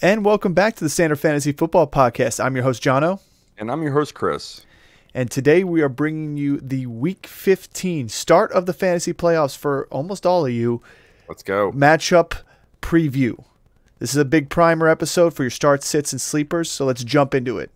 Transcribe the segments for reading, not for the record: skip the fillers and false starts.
And welcome back to the Standard Fantasy Football Podcast. I'm your host, Jono. And I'm your host, Chris. And today we are bringing you the Week 15 start of the fantasy playoffs for almost all of you. Let's go. Matchup preview. This is a big primer episode for your starts, sits, and sleepers, so let's jump into it.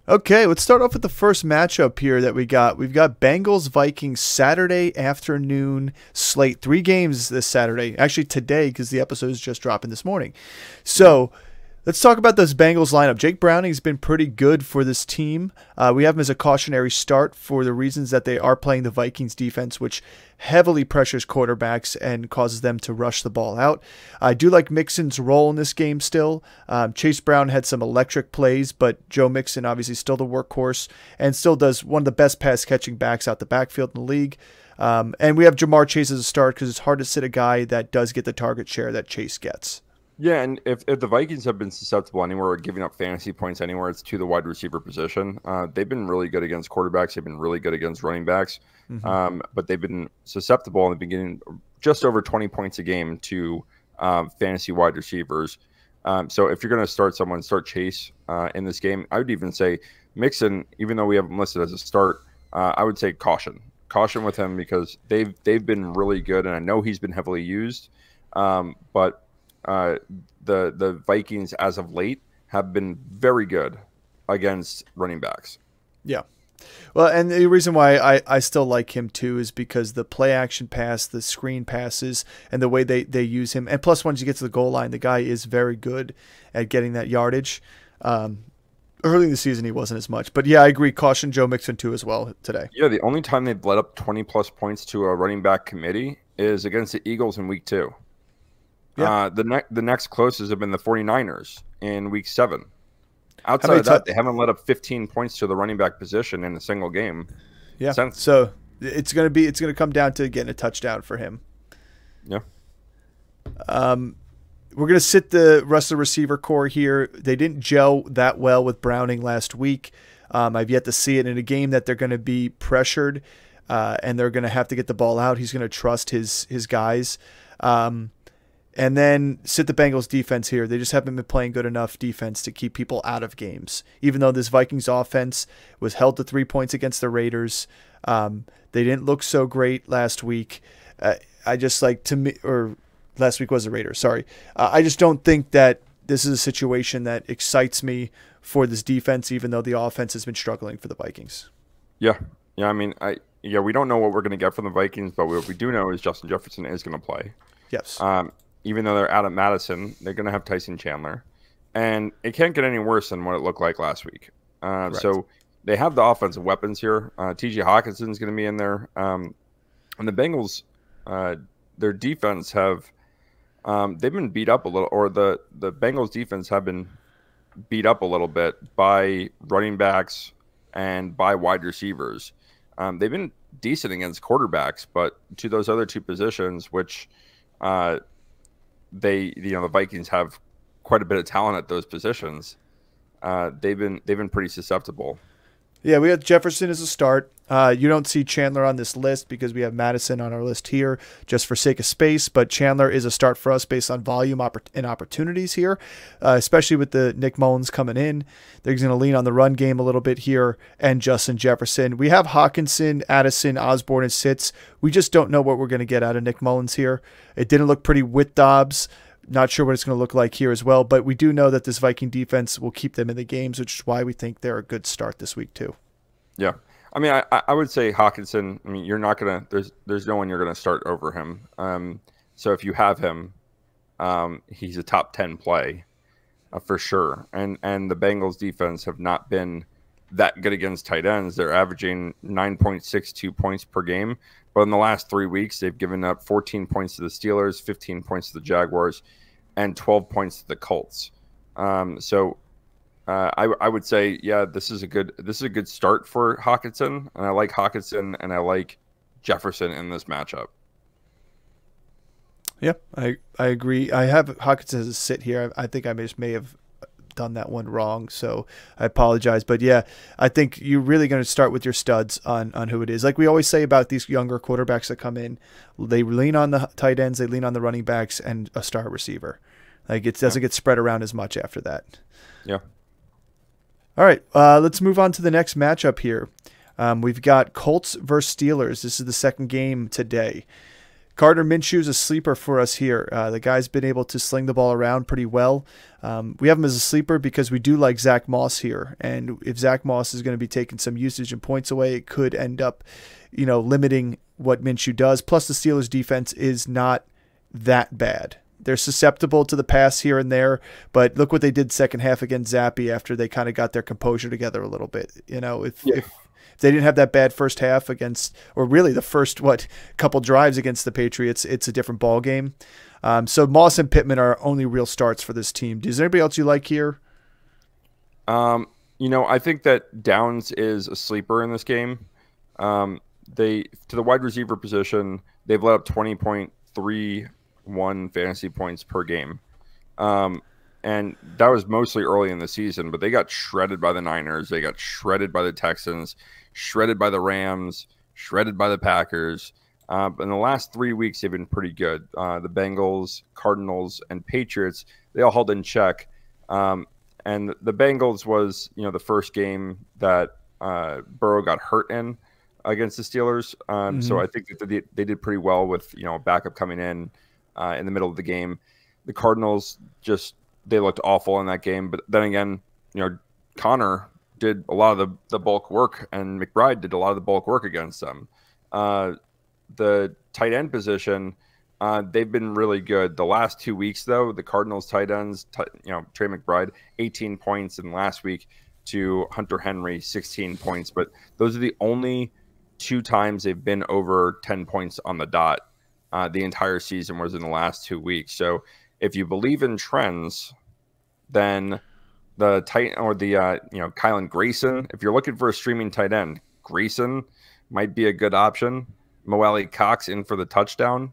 Okay, let's start off with the first matchup here that we got. We've got Bengals Vikings Saturday afternoon slate. 3 games this Saturday. Actually today, because the episode is just dropping this morning. So let's talk about this Bengals lineup. Jake Browning's been pretty good for this team. We have him as a cautionary start for the reasons that they are playing the Vikings defense, which heavily pressures quarterbacks and causes them to rush the ball out. I do like Mixon's role in this game still. Chase Brown had some electric plays, but Joe Mixon obviously still the workhorse and still does one of the best pass catching backs out the backfield in the league. And we have Jamar Chase as a start because it's hard to sit a guy that does get the target share that Chase gets. Yeah, and if the Vikings have been susceptible anywhere or giving up fantasy points anywhere, it's to the wide receiver position. They've been really good against quarterbacks. They've been really good against running backs. But they've been susceptible in the beginning, just over 20 points a game to fantasy wide receivers. So if you're going to start someone, start Chase in this game. I would even say Mixon, even though we have him listed as a start, I would say caution. Caution with him because they've been really good, and I know he's been heavily used. But the Vikings as of late have been very good against running backs. Yeah. Well, and the reason why I still like him too is because the play action pass, the screen passes, and the way they use him. And plus, once you get to the goal line, the guy is very good at getting that yardage. Early in the season, he wasn't as much. But yeah, I agree. Caution Joe Mixon too as well today. Yeah, the only time they've led up 20-plus points to a running back committee is against the Eagles in Week 2. Yeah. The next closest have been the 49ers in Week 7. Outside of that, they haven't let up 15 points to the running back position in a single game. Yeah. So it's gonna come down to getting a touchdown for him. Yeah. We're gonna sit the rest of the receiver core here. They didn't gel that well with Browning last week. I've yet to see it in a game that they're going to be pressured and they're going to have to get the ball out. He's going to trust his guys. And then sit the Bengals defense here. They just haven't been playing good enough defense to keep people out of games. Even though this Vikings offense was held to 3 points against the Raiders, they didn't look so great last week. Or last week was the Raiders, sorry. I just don't think that this is a situation that excites me for this defense, even though the offense has been struggling for the Vikings. Yeah. Yeah, I mean, we don't know what we're going to get from the Vikings, but what we do know is Justin Jefferson is going to play. Yes. Even though they're out of Madison, they're going to have Tyson Chandler. And it can't get any worse than what it looked like last week. So they have the offensive weapons here. T.J. Hawkinson's going to be in there. And the Bengals, their defense they've been beat up a little, or the Bengals defense have been beat up a little bit by running backs and by wide receivers. They've been decent against quarterbacks, but to those other two positions, which the Vikings have quite a bit of talent at those positions. They've been pretty susceptible. Yeah, we have Jefferson as a start. You don't see Chandler on this list because we have Madison on our list here just for sake of space, but Chandler is a start for us based on volume and opportunities here, especially with the Nick Mullins coming in. They're going to lean on the run game a little bit here, and Justin Jefferson. We have Hawkinson, Addison, Osborne, and Sitz. We just don't know what we're going to get out of Nick Mullins here. It didn't look pretty with Dobbs. Not sure what it's going to look like here as well, but we do know that this Viking defense will keep them in the games, which is why we think they're a good start this week too. Yeah. I mean, I would say Hawkinson, I mean, you're not going to – there's no one you're going to start over him. So if you have him, he's a top 10 play for sure. And the Bengals defense have not been that good against tight ends. They're averaging 9.62 points per game. But in the last 3 weeks, they've given up 14 points to the Steelers, 15 points to the Jaguars, and 12 points to the Colts. I would say, yeah, this is a good start for Hawkinson, and I like Hawkinson and I like Jefferson in this matchup. Yeah, I agree. I have Hawkinson as a sit here. I think I may have done that one wrong, so I apologize. But yeah, I think you're really going to start with your studs on who it is. Like we always say about these younger quarterbacks that come in, they lean on the tight ends, they lean on the running backs, and a star receiver. Like it doesn't get spread around as much after that. Yeah. All right, let's move on to the next matchup here. We've got Colts versus Steelers. This is the second game today. Gardner Minshew is a sleeper for us here. The guy's been able to sling the ball around pretty well. We have him as a sleeper because we do like Zach Moss here. And if Zach Moss is going to be taking some usage and points away, it could end up, limiting what Minshew does. Plus, the Steelers' defense is not that bad. They're susceptible to the pass here and there, but look what they did second half against Zappe after they kind of got their composure together a little bit. If they didn't have that bad first half against, or really the first couple drives against the Patriots, it's a different ball game. So Moss and Pittman are only real starts for this team. Is there anybody else you like here? I think that Downs is a sleeper in this game. To the wide receiver position, they've let up 20.31 fantasy points per game. And that was mostly early in the season, but they got shredded by the Niners. They got shredded by the Texans, shredded by the Rams, shredded by the Packers. In the last 3 weeks, they've been pretty good. The Bengals, Cardinals, and Patriots, they all held in check. And the Bengals was, the first game that Burrow got hurt in against the Steelers. So I think that they did pretty well with, backup coming in the middle of the game. The Cardinals they looked awful in that game. But then again, Connor did a lot of the bulk work, and McBride did a lot of the bulk work against them. The tight end position, they've been really good. The last 2 weeks, though, the Cardinals tight ends, Trey McBride, 18 points, and last week to Hunter Henry, 16 points. But those are the only 2 times they've been over 10 points on the dot. The entire season was in the last 2 weeks. So if you believe in trends, then the tight or the Kylan Grayson, if you're looking for a streaming tight end, Grayson might be a good option. Moelle Cox in for the touchdown,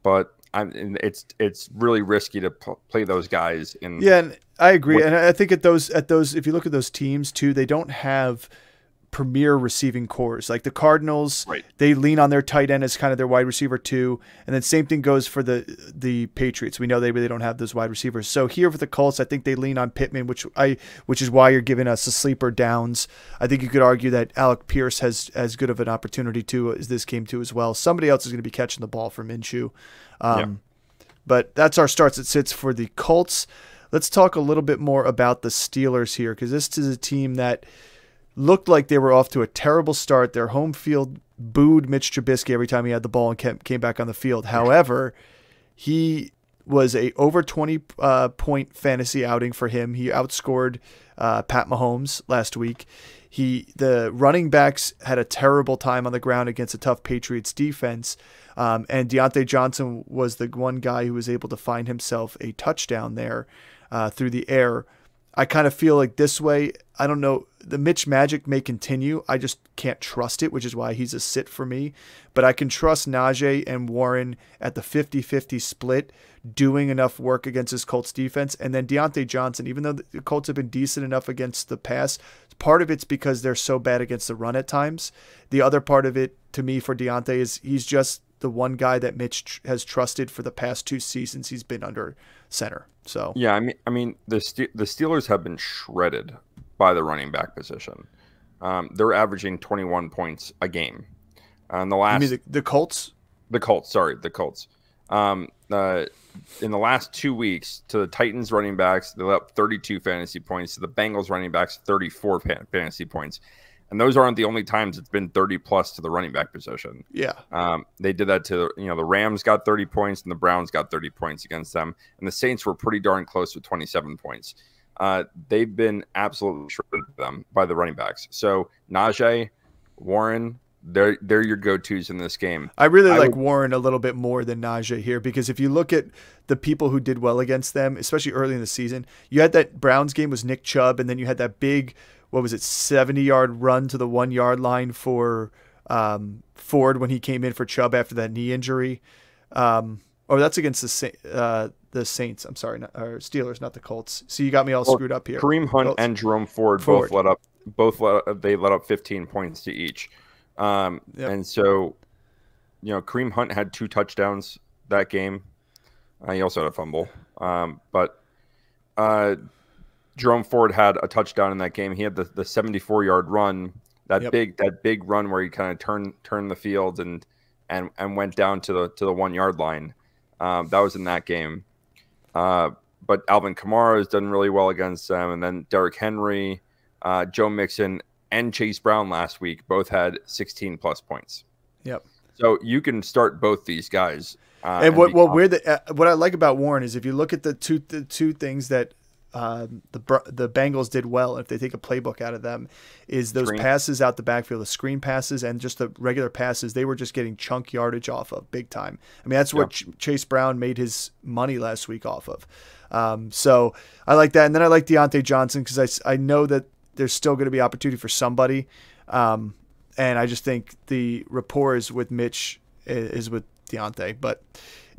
but it's really risky to play those guys in. Yeah, and I agree, and I think at those if you look at those teams too, they don't have premier receiving cores. Like the Cardinals, right, they lean on their tight end as kind of their wide receiver too. And then same thing goes for the Patriots. We know they really don't have those wide receivers. So here for the Colts, I think they lean on Pittman, which is why you're giving us a sleeper Downs. I think you could argue that Alec Pierce has as good of an opportunity too as this game too as well. Somebody else is going to be catching the ball for Minshew. But that's our starts and sits for the Colts. Let's talk a little bit more about the Steelers here, because this is a team that looked like they were off to a terrible start. Their home field booed Mitch Trubisky every time he had the ball and came back on the field. However, he was a over 20 point fantasy outing for him. He outscored Pat Mahomes last week. The running backs had a terrible time on the ground against a tough Patriots defense. And Deontay Johnson was the one guy who was able to find himself a touchdown there through the air. I kind of feel like this way, I don't know, the Mitch magic may continue. I just can't trust it, which is why he's a sit for me. But I can trust Najee and Warren at the 50-50 split, doing enough work against his Colts defense. And then Deontay Johnson, even though the Colts have been decent enough against the pass, part of it's because they're so bad against the run at times. The other part of it, to me, for Deontay is he's just the one guy that Mitch has trusted for the past 2 seasons he's been under center. So yeah, I mean the Steelers have been shredded by the running back position. They're averaging 21 points a game. In the last, you mean the Colts? The Colts. In the last 2 weeks, to the Titans running backs, they let up 32 fantasy points. To the Bengals running backs, 34 fantasy points. And those aren't the only times it's been 30 plus to the running back position. Yeah. They did that to, the Rams got 30 points and the Browns got 30 points against them. And the Saints were pretty darn close with 27 points. They've been absolutely shredded them by the running backs. So Najee, Warren, they're your go-tos in this game. I really like Warren a little bit more than Najee here, because if you look at the people who did well against them, especially early in the season, you had that Browns game was Nick Chubb, and then you had that big, 70-yard run to the 1 yard line for Ford when he came in for Chubb after that knee injury. Or that's against the Saints. I'm sorry, or Steelers, not the Colts. So you got me all screwed up here. Kareem Hunt Colts. and Jerome Ford both let up 15 points to each. And so, Kareem Hunt had 2 touchdowns that game. He also had a fumble. But Jerome Ford had a touchdown in that game. He had the 74-yard run, that big run where he kind of turned the field and went down to the 1 yard line. That was in that game. But Alvin Kamara has done really well against them, and then Derrick Henry, Joe Mixon, and Chase Brown last week both had 16+ points. Yep. So you can start both these guys. And what I like about Warren is if you look at the two things that the Bengals did well, if they take a playbook out of them, is those passes out the backfield, the screen passes and just the regular passes. They were just getting chunk yardage off of big time. I mean, that's what Chase Brown made his money last week off of. So I like that. And then I like Deontay Johnson because I know that there's still going to be opportunity for somebody. And I just think the rapport is with Mitch is with Deontay. But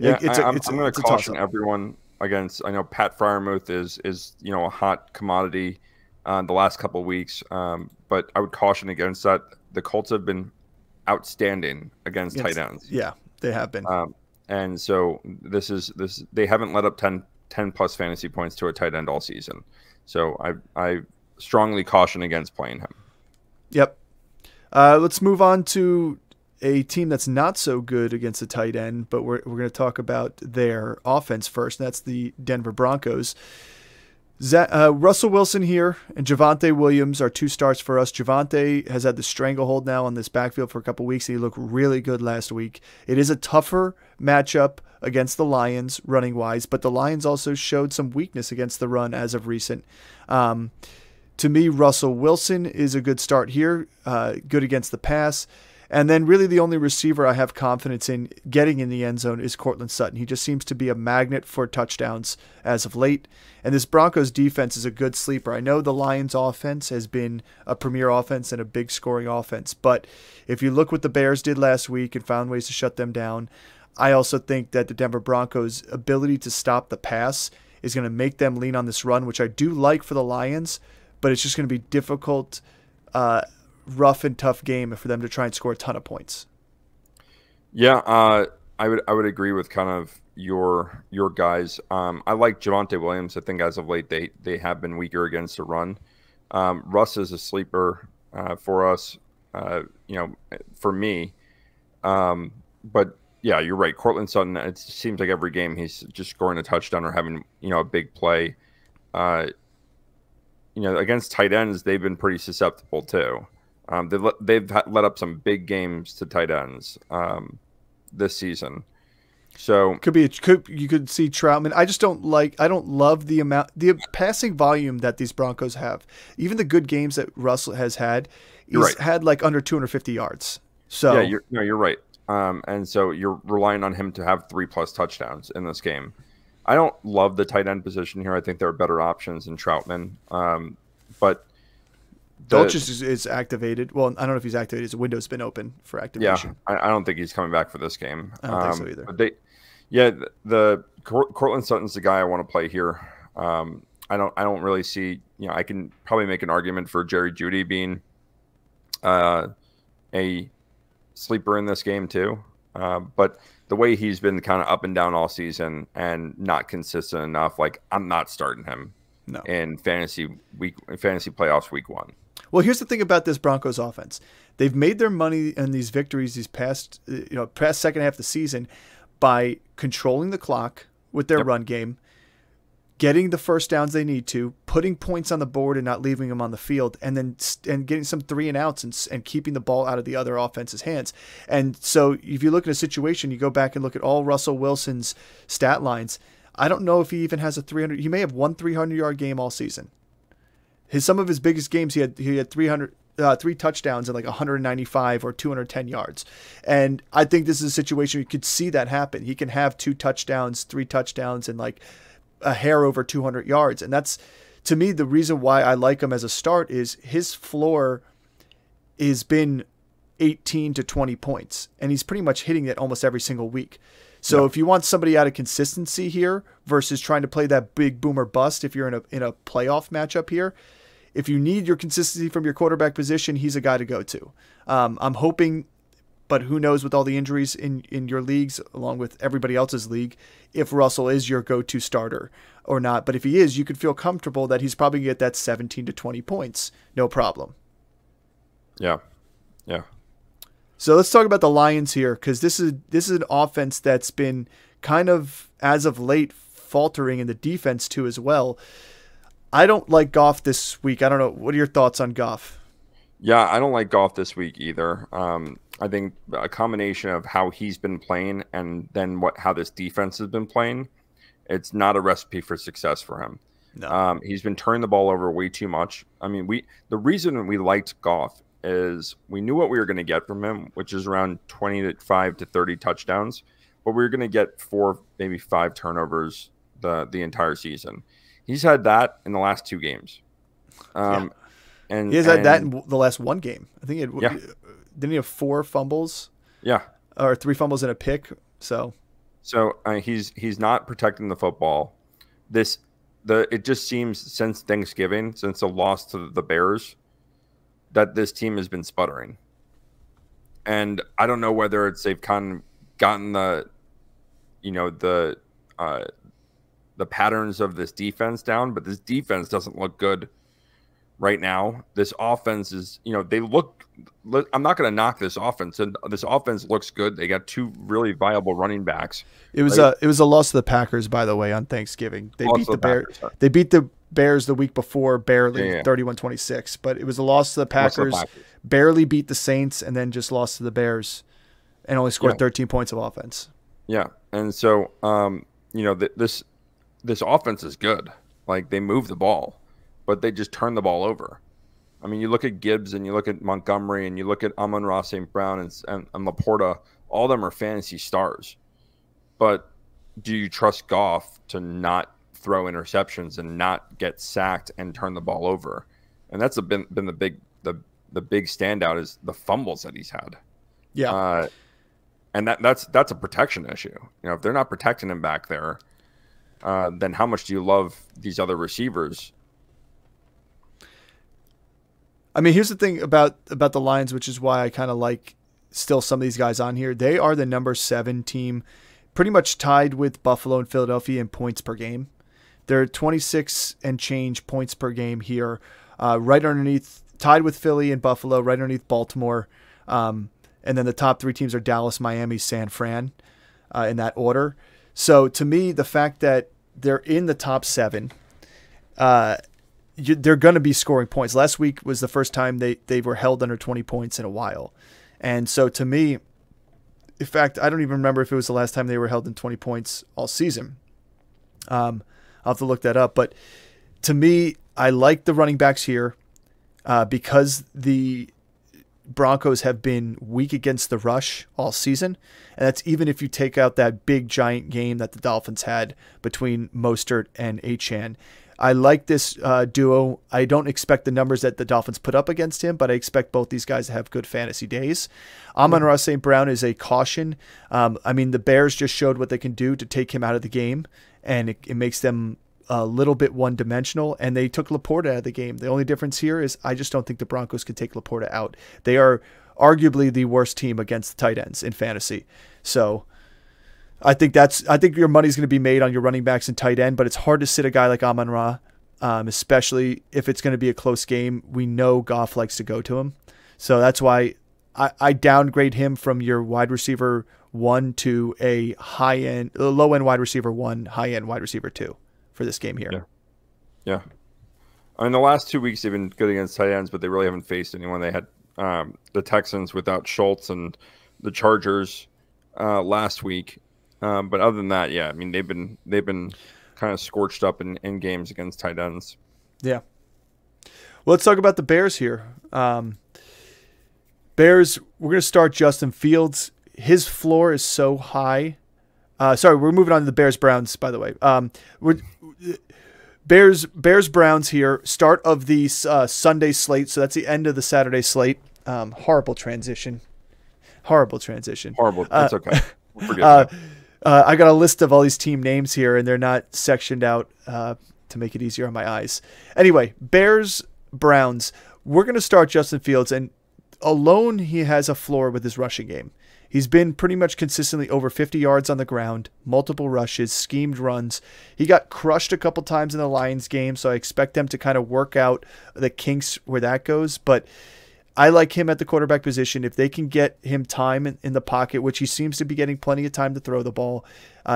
I'm going to caution everyone against. I know Pat Freiermuth is a hot commodity the last couple of weeks, but I would caution against that. The Colts have been outstanding against tight ends. Yeah, they have been. And so they haven't let up 10 plus fantasy points to a tight end all season. So I strongly caution against playing him. Yep. Let's move on to a team that's not so good against the tight end, but we're going to talk about their offense first. That's the Denver Broncos. Russell Wilson here and Javonte Williams are 2 starts for us. Javonte has had the stranglehold now on this backfield for a couple weeks, and he looked really good last week. It is a tougher matchup against the Lions running-wise, but the Lions also showed some weakness against the run as of recent. To me, Russell Wilson is a good start here, good against the pass. And then really the only receiver I have confidence in getting in the end zone is Courtland Sutton. He just seems to be a magnet for touchdowns as of late. And this Broncos defense is a good sleeper. I know the Lions offense has been a premier offense and a big scoring offense. But if you look what the Bears did last week and found ways to shut them down, I also think that the Denver Broncos' ability to stop the pass is going to make them lean on this run, which I do like for the Lions, but it's just going to be difficult, rough and tough game for them to try and score a ton of points. Yeah, I would agree with kind of your guys. I like Javonte Williams. I think as of late they have been weaker against the run. Russ is a sleeper for us, for me. But yeah, you're right. Courtland Sutton. It seems like every game he's just scoring a touchdown or having a big play. Against tight ends they've been pretty susceptible too. They've let up some big games to tight ends this season. So you could see Troutman. I don't love the passing volume that these Broncos have. Even the good games that Russell has had, he's had like under 250 yards. So yeah, you're right. And so you're relying on him to have 3+ touchdowns in this game. I don't love the tight end position here. I think there are better options than Troutman. But Dolchich is activated. Well, I don't know if he's activated. His window's been open for activation. Yeah, I don't think he's coming back for this game. I don't think so either. But the Courtland Sutton's the guy I want to play here. I don't really see. I can probably make an argument for Jerry Jeudy being a sleeper in this game too. But the way he's been kind of up and down all season and not consistent enough, like I'm not starting him in fantasy playoffs week 1. Well, here's the thing about this Broncos offense. They've made their money in these victories these past second half of the season by controlling the clock with their run game, getting the first downs they need to, putting points on the board and not leaving them on the field, and then getting some 3 and outs and keeping the ball out of the other offense's hands. And so if you look at a situation, you go back and look at all Russell Wilson's stat lines, I don't know if he even has a 300. He may have one 300-yard game all season. Some of his biggest games, he had 3 touchdowns and like 195 or 210 yards. And I think this is a situation you could see that happen. He can have 2 touchdowns, 3 touchdowns, and like a hair over 200 yards. And that's, to me, the reason why I like him as a start is his floor has been 18 to 20 points. And he's pretty much hitting it almost every single week. So if you want somebody out of consistency here versus trying to play that big boomer bust, if you're in a playoff matchup here, if you need your consistency from your quarterback position, he's a guy to go to. I'm hoping, but who knows with all the injuries in your leagues, along with everybody else's league, if Russell is your go-to starter or not. But if he is, you could feel comfortable that he's probably going to get that 17 to 20 points. No problem. Yeah. Yeah. So let's talk about the Lions here, because this is an offense that's been kind of, as of late, faltering in the defense too as well. I don't like Goff this week. I don't know. What are your thoughts on Goff? Yeah, I don't like Goff this week either. I think a combination of how he's been playing and then how this defense has been playing, it's not a recipe for success for him. No. He's been turning the ball over way too much. I mean, the reason we liked Goff is we knew what we were going to get from him, which is around 25 to 30 touchdowns, but we were going to get 4, maybe 5 turnovers the entire season. He's had that in the last 2 games. And he has had that in the last 1 game. I think didn't he have 4 fumbles? Yeah. Or 3 fumbles and a pick. So he's not protecting the football. It just seems since Thanksgiving, since the loss to the Bears, that this team has been sputtering. And I don't know whether it's they've kind of gotten the patterns of this defense down, but this defense doesn't look good right now. This offense is, they look, I'm not going to knock this offense, and this offense looks good. They got 2 really viable running backs. It was a loss to the Packers, by the way, on Thanksgiving. They beat the Bears. They beat the Bears the week before, barely, 31-26. But it was a loss to the Packers. Barely beat the Saints, and then just lost to the Bears, and only scored 13 points of offense. Yeah, and so this offense is good. Like, they move the ball, but they just turn the ball over. I mean, you look at Gibbs and you look at Montgomery and you look at Amon-Ra St. Brown and Laporta. All of them are fantasy stars. But do you trust Goff to not throw interceptions and not get sacked and turn the ball over? And that's been the big standout is the fumbles that he's had. Yeah, and that's a protection issue. If they're not protecting him back there, then how much do you love these other receivers? I mean, here's the thing about the Lions, which is why I kind of like still some of these guys on here. They are the number 7 team, pretty much tied with Buffalo and Philadelphia in points per game. They're 26 and change points per game here, right underneath, tied with Philly and Buffalo, right underneath Baltimore. And then the top 3 teams are Dallas, Miami, San Fran, in that order. So to me, the fact that they're in the top 7, they're going to be scoring points. Last week was the first time they were held under 20 points in a while. And so to me, in fact, I don't even remember if it was the last time they were held in 20 points all season. I'll have to look that up. But to me, I like the running backs here because the Broncos have been weak against the rush all season. And that's even if you take out that big giant game that the Dolphins had between Mostert and Achane. I like this duo. I don't expect the numbers that the Dolphins put up against him, but I expect both these guys to have good fantasy days. Amon-Ra St. Brown is a caution. I mean, the Bears just showed what they can do to take him out of the game, and it makes them a little bit one-dimensional, and they took Laporta out of the game. The only difference here is I just don't think the Broncos can take Laporta out. They are arguably the worst team against the tight ends in fantasy. So I think your money's going to be made on your running backs and tight end, but it's hard to sit a guy like Amon-Ra, especially if it's going to be a close game. We know Goff likes to go to him. So that's why I downgrade him from your wide receiver 1 to a low-end wide receiver 1, high-end wide receiver 2 for this game here. Yeah. I mean, the last 2 weeks they've been good against tight ends, but they really haven't faced anyone. They had the Texans without Schultz and the Chargers last week. But other than that, yeah, I mean, they've been kind of scorched up in games against tight ends. Yeah. Well, let's talk about the Bears here. Bears, we're going to start Justin Fields. His floor is so high. Sorry, we're moving on to the Bears-Browns, by the way. Bears-Browns here, start of the Sunday slate, so that's the end of the Saturday slate. Horrible transition. Horrible. That's okay. We'll forget that. I got a list of all these team names here, and they're not sectioned out to make it easier on my eyes. Anyway, Bears, Browns. We're going to start Justin Fields, and alone he has a floor with his rushing game. He's been pretty much consistently over 50 yards on the ground, multiple rushes, schemed runs. He got crushed a couple times in the Lions game, so I expect them to kind of work out the kinks where that goes. But I like him at the quarterback position. If they can get him time in the pocket, which he seems to be getting plenty of time to throw the ball,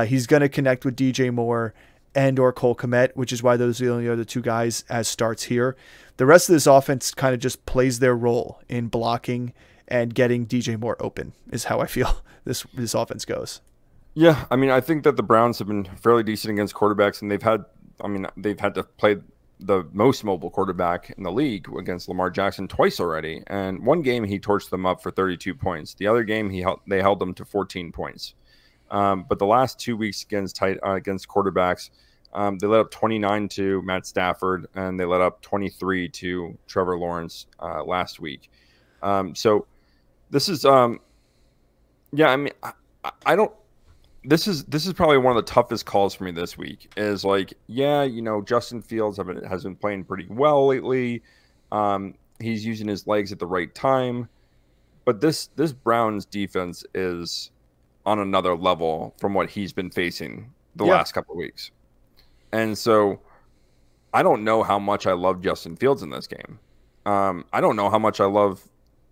he's going to connect with DJ Moore and or Cole Kmet, which is why those are the only other two guys as starts here. The rest of this offense kind of just plays their role in blocking and getting DJ Moore open is how I feel this offense goes. Yeah, I mean, I think that the Browns have been fairly decent against quarterbacks, and they've had to play the most mobile quarterback in the league against Lamar Jackson twice already. And one game he torched them up for 32 points. The other game they held them to 14 points. But the last 2 weeks against quarterbacks, they let up 29 to Matt Stafford, and they let up 23 to Trevor Lawrence last week. So this is, yeah, I mean, I don't. This is probably one of the toughest calls for me this week. Is like, yeah, you know, Justin Fields has been playing pretty well lately. He's using his legs at the right time, but this Browns defense is on another level from what he's been facing the last couple of weeks. And so I don't know how much I love Justin Fields in this game. I don't know how much I love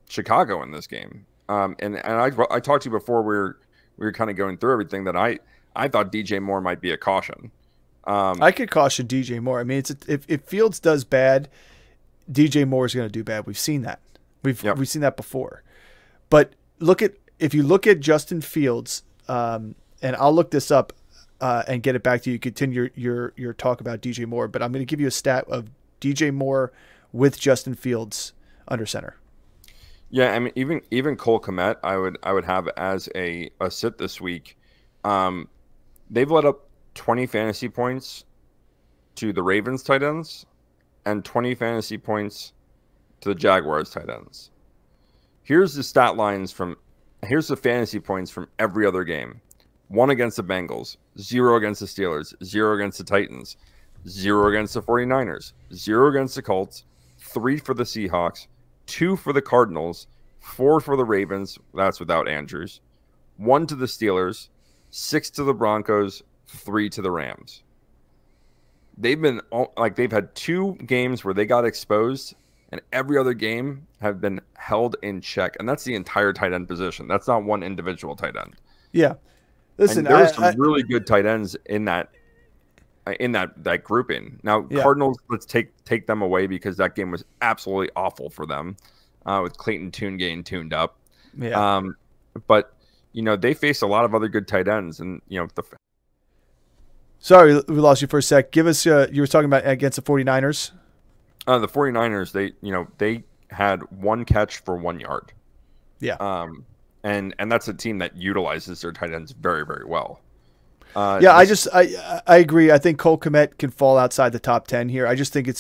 Chicago in this game. And I talked to you before we were kind of going through everything that I thought DJ Moore might be a caution. I could caution DJ Moore. I mean, if Fields does bad, DJ Moore is going to do bad. We've seen that. We've seen that before. But if you look at Justin Fields, and I'll look this up and get it back to you. Continue your talk about DJ Moore, but I'm going to give you a stat of DJ Moore with Justin Fields under center. Yeah, I mean, even Cole Kmet, I would have as a sit this week. They've let up 20 fantasy points to the Ravens tight ends and 20 fantasy points to the Jaguars tight ends. Here's the fantasy points from every other game. 1 against the Bengals, 0 against the Steelers, 0 against the Titans, 0 against the 49ers, 0 against the Colts, 3 for the Seahawks, 2 for the Cardinals, 4 for the Ravens, that's without Andrews, 1 to the Steelers, 6 to the Broncos, 3 to the Rams. They've had 2 games where they got exposed, and every other game have been held in check. And that's the entire tight end position. That's not one individual tight end. Yeah. Listen, there were some really good tight ends in that grouping. Now, Cardinals, let's take them away because that game was absolutely awful for them with Clayton Tune getting tuned up. Yeah. But, you know, they faced a lot of other good tight ends. And, you know, Sorry, we lost you for a sec. Give us, you were talking about against the 49ers. The 49ers, they had 1 catch for 1 yard. Yeah. And that's a team that utilizes their tight ends very, very well. I agree. I think Cole Kmet can fall outside the top 10 here. I just think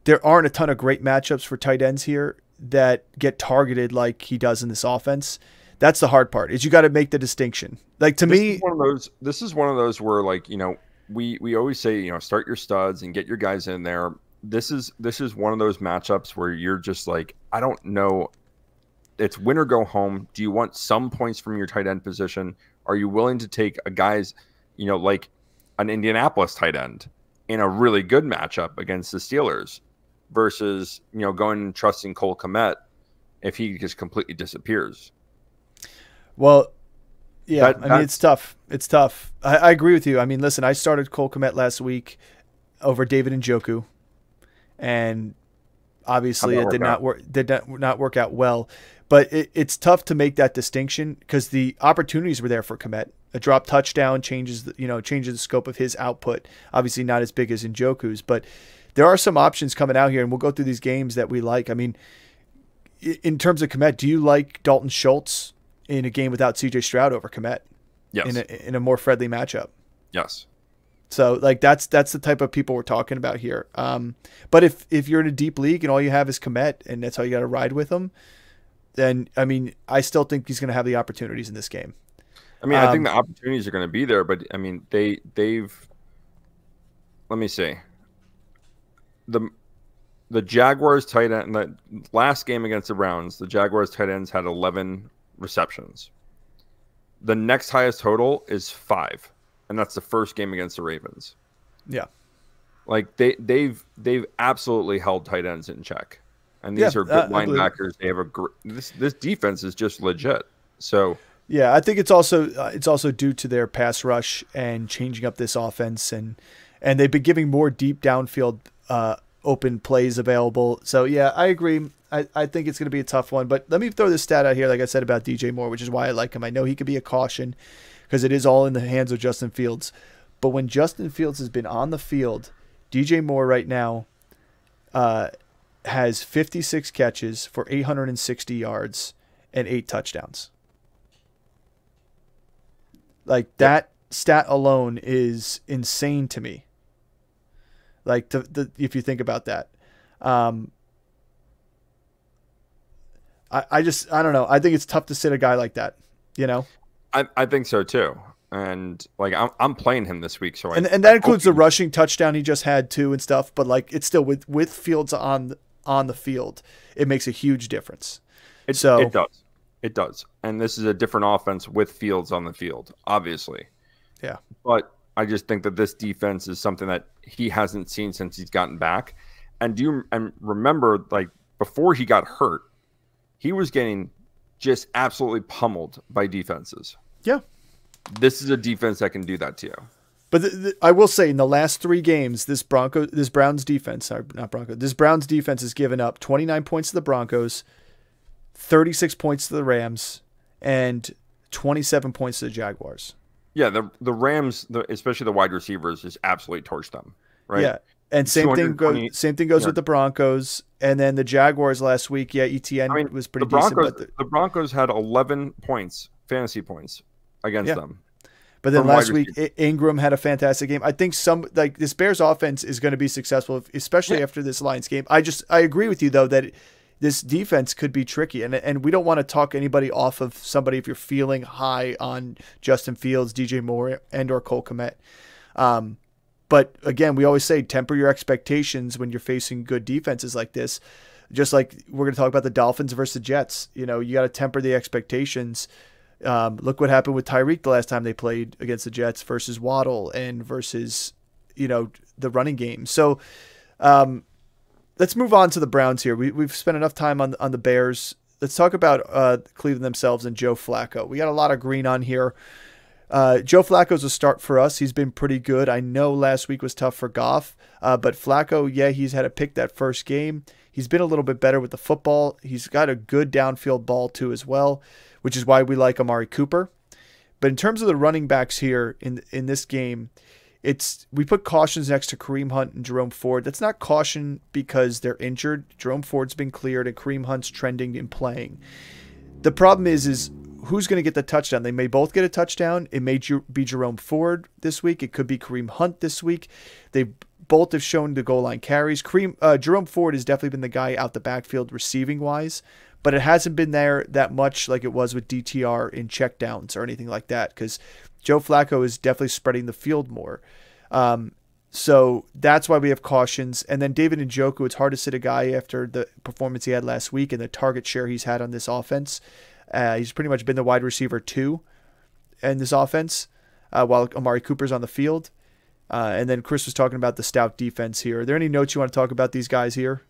there aren't a ton of great matchups for tight ends here that get targeted like he does in this offense. That's the hard part, is you got to make the distinction. Like, to me, this is one of those where, like, you know, we always say, you know, start your studs and get your guys in there. This is one of those matchups where you're just like, I don't know. It's win or go home. Do you want some points from your tight end position? Are you willing to take a guy's, you know, like an Indianapolis tight end in a really good matchup against the Steelers versus, you know, going and trusting Cole Kmet if he just completely disappears? Well, yeah, I mean, it's tough. It's tough. I agree with you. I mean, listen, I started Cole Kmet last week over David Njoku, and obviously it did not work out well. But it's tough to make that distinction because the opportunities were there for Kmet. A drop touchdown changes the scope of his output. Obviously not as big as Njoku's, but there are some options coming out here, and we'll go through these games that we like. I mean, in terms of Kmet, do you like Dalton Schultz in a game without C.J. Stroud over Kmet? Yes. In a more friendly matchup. Yes. So, like, that's the type of people we're talking about here. But if you're in a deep league and all you have is Kmet and that's how you got to ride with him, then, I mean, I still think he's going to have the opportunities in this game. I mean, I think the opportunities are going to be there, but I mean, they've. Let me see. The Jaguars tight end, the last game against the Browns, the Jaguars tight ends had 11 receptions. The next highest total is 5, and that's the first game against the Ravens. Yeah, like they've absolutely held tight ends in check, and these are good linebackers. They have this defense is just legit. So yeah, I think it's also due to their pass rush and changing up this offense, and they've been giving more deep downfield open plays available. So yeah, I agree. I think it's going to be a tough one, but let me throw this stat out here, like I said about DJ Moore, which is why I like him. I know he could be a caution because it is all in the hands of Justin Fields. But when Justin Fields has been on the field, DJ Moore right now has 56 catches for 860 yards and 8 touchdowns. Like that stat alone is insane to me. Like if you think about that, I don't know. I think it's tough to sit a guy like that. You know, I think so too. And like I'm playing him this week, so and that includes the rushing touchdown he just had too and stuff. But like it's still with Fields on the field, it makes a huge difference. It does. And this is a different offense with Fields on the field, obviously. Yeah, but I just think that this defense is something that he hasn't seen since he's gotten back. And remember, like before he got hurt, he was getting just absolutely pummeled by defenses. Yeah. This is a defense that can do that to you. But I will say in the last 3 games, this Browns defense has given up 29 points to the Broncos, 36 points to the Rams, and 27 points to the Jaguars. Yeah, the Rams, especially the wide receivers, just absolutely torched them, right? Yeah, and same thing goes with the Broncos, and then the Jaguars last week. Yeah, ETN was pretty decent. But the Broncos had 11 points, fantasy points, against them. But then last week, Ingram had a fantastic game. I think this Bears offense is going to be successful, especially after this Lions game. I agree with you though that this defense could be tricky, and we don't want to talk anybody off of somebody if you're feeling high on Justin Fields, DJ Moore, and or Cole Kmet. But again, we always say temper your expectations when you're facing good defenses like this. Just like we're going to talk about the Dolphins versus the Jets. You know, you got to temper the expectations. Look what happened with Tyreek the last time they played against the Jets versus Waddle and versus the running game. So. Let's move on to the Browns here. We've spent enough time on the Bears. Let's talk about Cleveland themselves and Joe Flacco. We got a lot of green on here. Joe Flacco's a start for us. He's been pretty good. I know last week was tough for Goff, but Flacco, he's had to pick that first game. He's been a little bit better with the football. He's got a good downfield ball too as well, which is why we like Amari Cooper. But in terms of the running backs here in this game, we put cautions next to Kareem Hunt and Jerome Ford. That's not caution because they're injured. Jerome Ford's been cleared and Kareem Hunt's trending and playing. The problem is who's going to get the touchdown? They may both get a touchdown. It may be Jerome Ford this week. It could be Kareem Hunt this week. They both have shown the goal line carries. Jerome Ford has definitely been the guy out the backfield receiving wise, but it hasn't been there that much like it was with DTR in checkdowns or anything like that because Joe Flacco is definitely spreading the field more. So that's why we have cautions. And then David Njoku, it's hard to sit a guy after the performance he had last week and the target share he's had on this offense. He's pretty much been the wide receiver 2 in this offense while Amari Cooper's on the field. And then Chris was talking about the stout defense here. Are there any notes you want to talk about these guys here?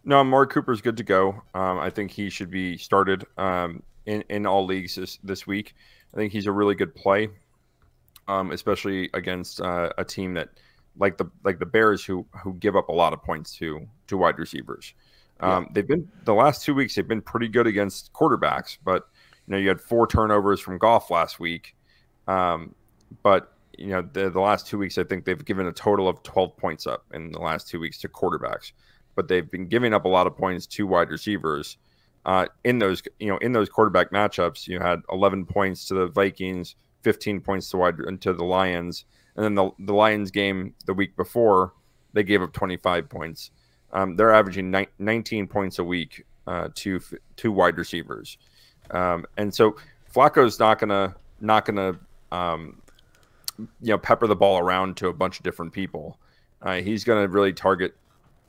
No, Amari Cooper's good to go. I think he should be started in all leagues this week. I think he's a really good play. Especially against a team that like the Bears who give up a lot of points to wide receivers. They've been the last 2 weeks they've been pretty good against quarterbacks, but you had 4 turnovers from Goff last week. But the last 2 weeks I think they've given a total of 12 points up in the last 2 weeks to quarterbacks, but they've been giving up a lot of points to wide receivers. In those quarterback matchups, you had 11 points to the Vikings, 15 points to the Lions, and then the Lions game the week before they gave up 25 points. They're averaging 19 points a week to wide receivers, and so Flacco's not gonna not going to pepper the ball around to a bunch of different people. He's going to really target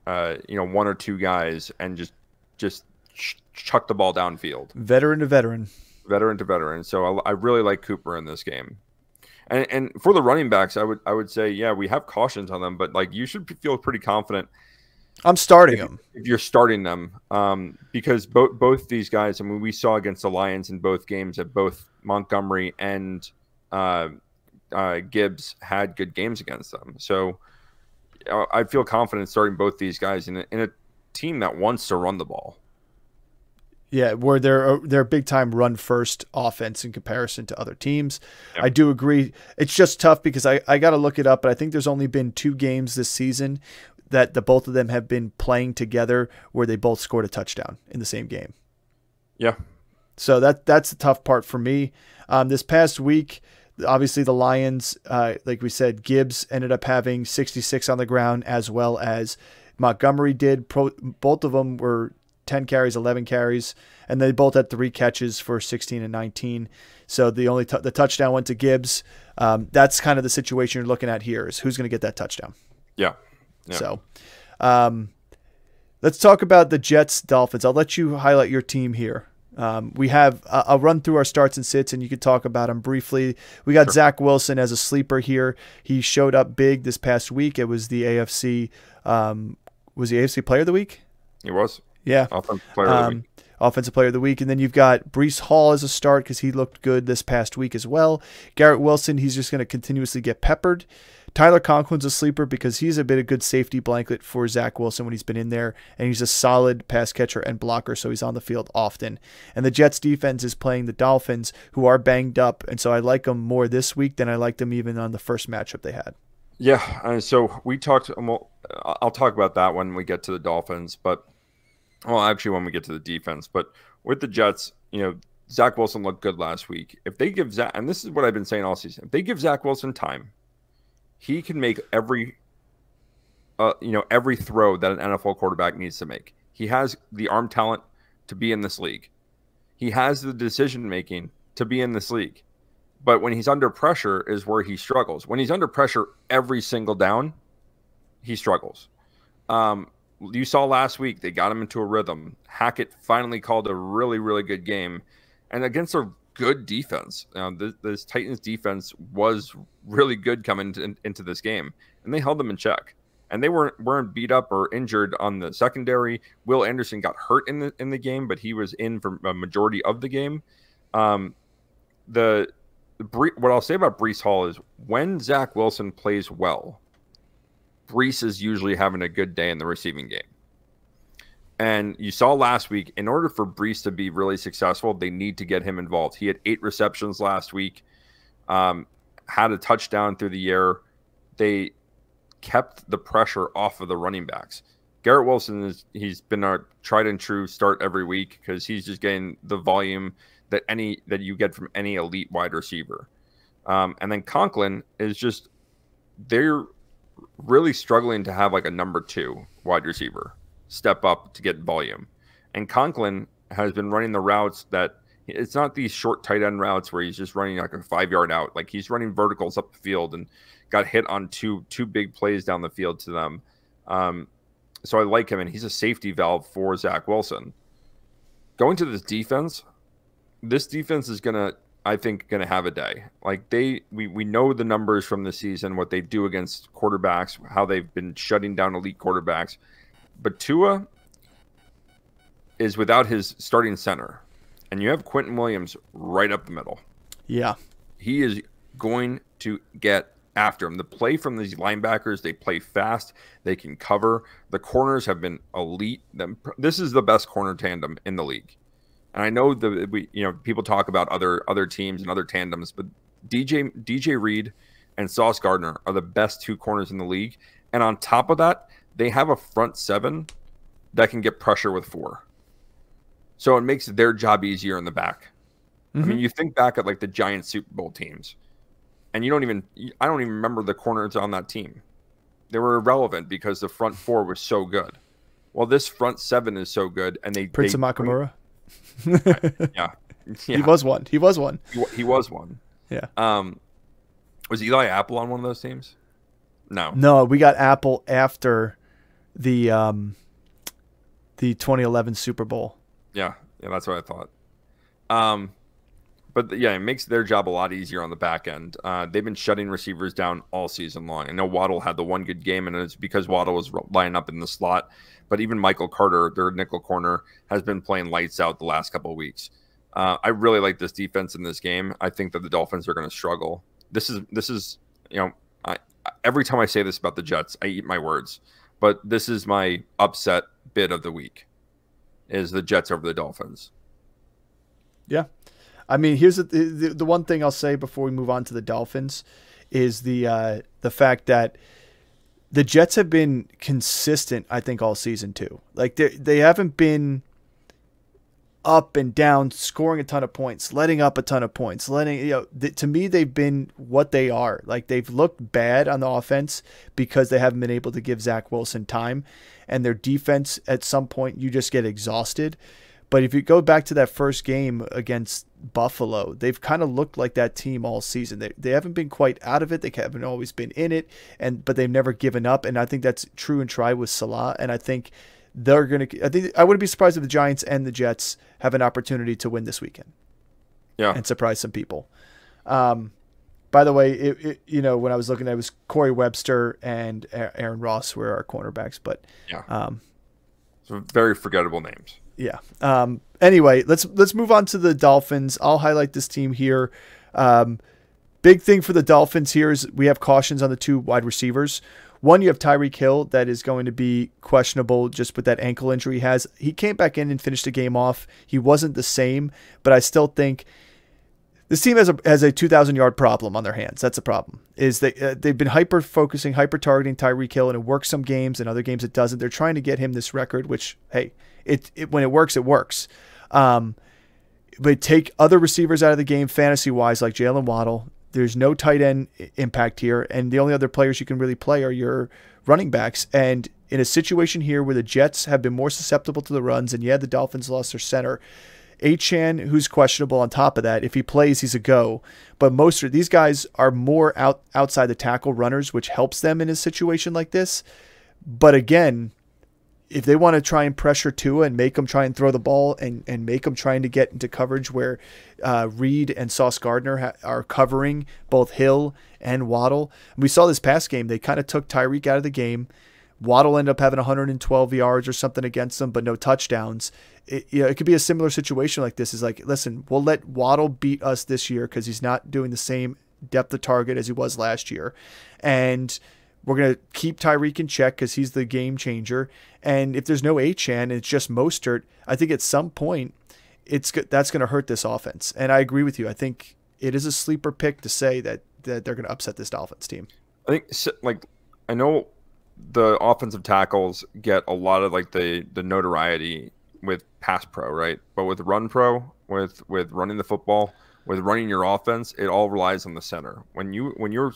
one or two guys and just chuck the ball downfield. Veteran to veteran. Veteran to veteran. So I really like Cooper in this game. And for the running backs, I would say, yeah, we have cautions on them, but like you should feel pretty confident. I'm starting them. If you're starting them, because both these guys, I mean, we saw against the Lions in both games that both Montgomery and Gibbs had good games against them. So I feel confident starting both these guys in a team that wants to run the ball. Yeah, where they're a big time run first offense in comparison to other teams. Yep. I do agree. It's just tough because I got to look it up, but I think there's only been 2 games this season that the both of them have been playing together where they both scored a touchdown in the same game. Yeah. So that's the tough part for me. This past week, obviously the Lions, like we said, Gibbs ended up having 66 on the ground as well as Montgomery did. Both of them were 10 carries, 11 carries, and they both had 3 catches for 16 and 19. So the touchdown went to Gibbs. That's kind of the situation you're looking at here is who's going to get that touchdown. Yeah. So let's talk about the Jets Dolphins. I'll let you highlight your team here. We have I'll run through our starts and sits, and you could talk about them briefly. We got Zach Wilson as a sleeper here. He showed up big this past week. It was the AFC Player of the Week? He was. Yeah. Offensive Player of the Week. Offensive Player of the Week. And then you've got Breece Hall as a start because he looked good this past week as well. Garrett Wilson, he's just going to continuously get peppered. Tyler Conklin's a sleeper because he's a bit of good safety blanket for Zach Wilson when he's been in there, and he's a solid pass catcher and blocker, so he's on the field often. And the Jets defense is playing the Dolphins, who are banged up, and so I like them more this week than I liked them even on the first matchup they had. Yeah, so we talked I'll talk about that when we get to the Dolphins, but actually when we get to the defense. But with the Jets, Zach Wilson looked good last week. If they give Zach, and this is what I've been saying all season, if they give Zach Wilson time, he can make every throw that an NFL quarterback needs to make. He has the arm talent to be in this league. He has the decision making to be in this league. But when he's under pressure is where he struggles. When he's under pressure every single down, he struggles. You saw last week, they got him into a rhythm. Hackett finally called a really, really good game. And against a good defense, this Titans defense was really good coming into this game. And they held them in check. And they weren't beat up or injured on the secondary. Will Anderson got hurt in the game, but he was in for a majority of the game. What I'll say about Breece Hall is when Zach Wilson plays well, Breece is usually having a good day in the receiving game. And you saw last week, in order for Breece to be really successful, they need to get him involved. He had 8 receptions last week, had a touchdown through the air. They kept the pressure off of the running backs. Garrett Wilson, he's been a tried and true start every week because he's just getting the volume that you get from any elite wide receiver. And then Conklin is just, they're really struggling to have like a number 2 wide receiver step up to get volume. And Conklin has been running the routes that it's not these short tight end routes where he's just running like a 5-yard out. Like he's running verticals up the field and got hit on two big plays down the field to them. So I like him, and he's a safety valve for Zach Wilson. Going to this defense is I think gonna have a day. Like we know the numbers from the season, what they do against quarterbacks, how they've been shutting down elite quarterbacks. But Tua is without his starting center, and you have Quentin Williams right up the middle. Yeah, he is going to get after him. The play from these linebackers, they play fast, they can cover. The corners have been elite. This is the best corner tandem in the league. And I know people talk about other teams and other tandems, but DJ Reed and Sauce Gardner are the best 2 corners in the league. And on top of that, they have a front 7 that can get pressure with 4. So it makes their job easier in the back. Mm-hmm. I mean, you think back at like the Giant Super Bowl teams, and I don't even remember the corners on that team. They were irrelevant because the front 4 was so good. Well, this front 7 is so good, and they Prince of Makamura. Yeah. He was one. He was one. Yeah. Was Eli Apple on one of those teams? No. No, we got Apple after the 2011 Super Bowl. Yeah, that's what I thought. But yeah, it makes their job a lot easier on the back end. They've been shutting receivers down all season long. I know Waddle had the one good game, and it's because Waddle was lining up in the slot. But even Michael Carter, their nickel corner, has been playing lights out the last couple of weeks. I really like this defense in this game. I think that the Dolphins are going to struggle. This is every time I say this about the Jets, I eat my words. But this is my upset bid of the week, is the Jets over the Dolphins. Yeah. I mean, here's the one thing I'll say before we move on to the Dolphins is the fact that the Jets have been consistent, I think, all season too. Like they haven't been up and down, scoring a ton of points, letting up a ton of points, to me, they've been what they are. Like they've looked bad on the offense because they haven't been able to give Zach Wilson time, and their defense at some point you just get exhausted. But if you go back to that first game against Buffalo, they've kind of looked like that team all season. They haven't been quite out of it. They haven't always been in it, but they've never given up. And I think that's true and try with Salah. And I think I wouldn't be surprised if the Giants and the Jets have an opportunity to win this weekend. Yeah, and surprise some people. By the way, when I was looking, it was Corey Webster and Aaron Ross were our cornerbacks. But yeah, so very forgettable names. Yeah. Anyway, let's move on to the Dolphins. I'll highlight this team here. Big thing for the Dolphins here is we have cautions on the two wide receivers. One, you have Tyreek Hill that is going to be questionable just with that ankle injury he has. He came back in and finished the game off. He wasn't the same, but I still think this team has a 2,000-yard problem on their hands. That's a problem. Is they've been hyper-focusing, hyper-targeting Tyreek Hill, and it works some games, and other games it doesn't. They're trying to get him this record, which, hey, when it works, it works. But take other receivers out of the game fantasy-wise, like Jalen Waddle. There's no tight end impact here, and the only other players you can really play are your running backs. And in a situation here where the Jets have been more susceptible to the runs, and the Dolphins lost their center, Achane, who's questionable on top of that. If he plays, he's a go. But most of these guys are more outside the tackle runners, which helps them in a situation like this. But again, if they want to try and pressure Tua and make him try and throw the ball and make him trying to get into coverage where Reed and Sauce Gardner are covering both Hill and Waddle. We saw this past game. They kind of took Tyreek out of the game. Waddle ended up having 112 yards or something against them, but no touchdowns. It could be a similar situation like this. Is like, listen, we'll let Waddle beat us this year because he's not doing the same depth of target as he was last year. And we're going to keep Tyreek in check because he's the game changer. And if there's no Achane and it's just Mostert, I think at some point that's going to hurt this offense. And I agree with you. I think it is a sleeper pick to say that they're going to upset this Dolphins team. I think, I know the offensive tackles get a lot of the notoriety with pass pro, right? But with run pro, with running the football, with running your offense, it all relies on the center. When you're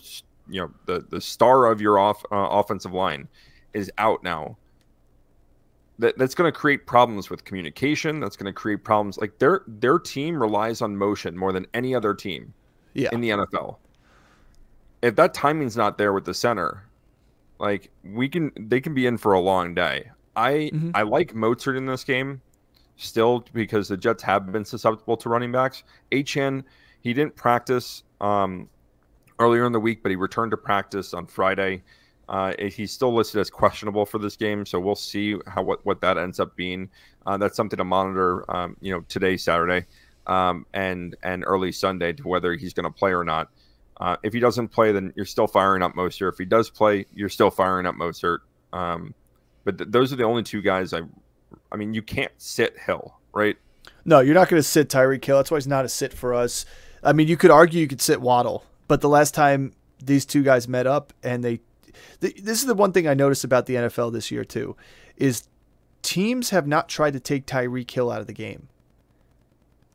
the star of your offensive line is out now, that's going to create problems with communication. That's going to create problems. Like their team relies on motion more than any other team in the NFL. If that timing's not there with the center, they can be in for a long day. I like Mostert in this game still because the Jets have been susceptible to running backs. Achane, he didn't practice earlier in the week, but he returned to practice on Friday. He's still listed as questionable for this game, so we'll see what that ends up being. That's something to monitor, today, Saturday, and early Sunday to whether he's going to play or not. If he doesn't play, then you're still firing up Mostert. If he does play, you're still firing up Mostert. But those are the only two guys. I mean, you can't sit Hill, right? No, you're not going to sit Tyreek Hill. That's why he's not a sit for us. I mean, you could argue you could sit Waddle, but the last time these two guys met up, and this is the one thing I noticed about the NFL this year too, is teams have not tried to take Tyreek Hill out of the game.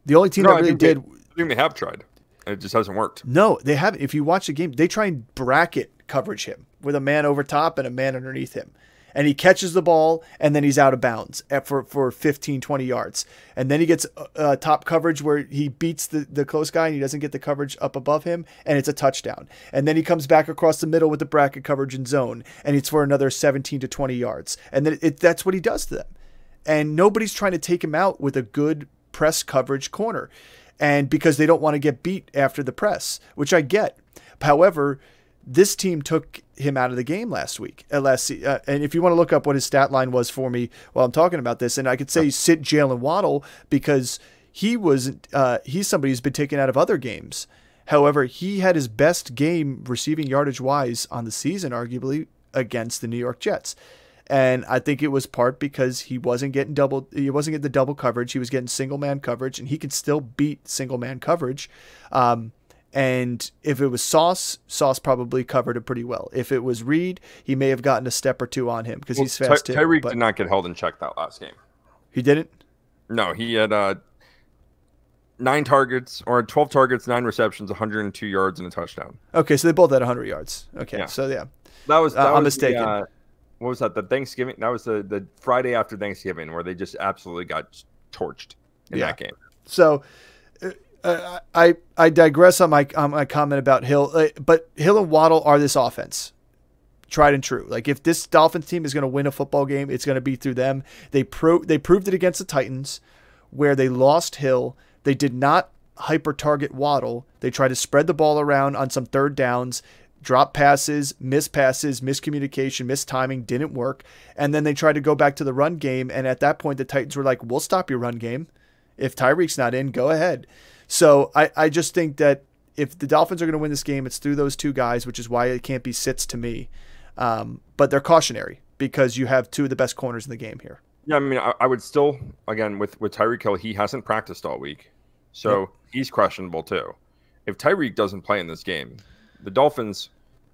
The only team that really did. I think they have tried. It just hasn't worked. No, they haven't. If you watch the game, they try and bracket coverage him with a man over top and a man underneath him. and he catches the ball, and then he's out of bounds for 15, 20 yards. And then he gets top coverage where he beats the close guy, and he doesn't get the coverage up above him, and it's a touchdown. And then he comes back across the middle with the bracket coverage and zone, and it's for another 17 to 20 yards. And then that's what he does to them. And nobody's trying to take him out with a good press coverage corner. And because they don't want to get beat after the press, which I get. However, this team took him out of the game last week. And if you want to look up what his stat line was for me while I'm talking about this, and I could say sit Jalen Waddle because he's somebody who's been taken out of other games. However, he had his best game receiving yardage wise on the season, arguably, against the New York Jets. And I think it was part because he wasn't getting the double coverage. He was getting single man coverage, and he can still beat single man coverage. And if it was Sauce probably covered it pretty well. If it was Reed, he may have gotten a step or two on him because he's fast too. Tyreek did not get held in check that last game. He didn't? No, he had 9 targets or 12 targets, 9 receptions, 102 yards, and a touchdown. Okay, so they both had 100 yards. Okay, yeah. So yeah. That was I'm mistaken. What was that? The Thanksgiving? That was the Friday after Thanksgiving where they just absolutely got torched in that game. So I digress on my comment about Hill, but Hill and Waddle are this offense, tried and true. Like if this Dolphins team is going to win a football game, it's going to be through them. They proved it against the Titans, where they lost Hill. They did not hyper target Waddle. They tried to spread the ball around on some third downs. Drop passes, miscommunication, mistiming, didn't work. And then they tried to go back to the run game. And at that point, the Titans were like, we'll stop your run game. If Tyreek's not in, go ahead. So I just think that if the Dolphins are going to win this game, it's through those two guys, which is why it can't be sits to me. But they're cautionary because you have two of the best corners in the game here. Yeah, I mean, I would still, again, with Tyreek Hill, he hasn't practiced all week. So he's questionable too. If Tyreek doesn't play in this game, the Dolphins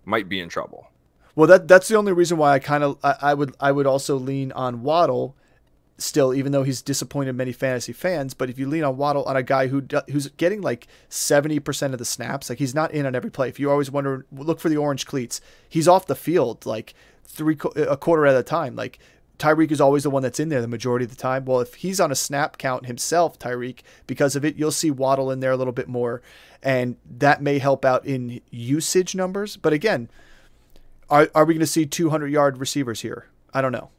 might be in trouble. Well, that's the only reason why I would also lean on Waddle still, even though he's disappointed many fantasy fans. But if you lean on Waddle, on a guy who's getting like 70% of the snaps, like he's not in on every play. If you always wonder, look for the orange cleats. He's off the field like a quarter at a time. Like Tyreek is always the one that's in there the majority of the time. Well, if he's on a snap count himself, Tyreek, because of it, you'll see Waddle in there a little bit more. And that may help out in usage numbers. But again, are we going to see 200-yard receivers here? I don't know.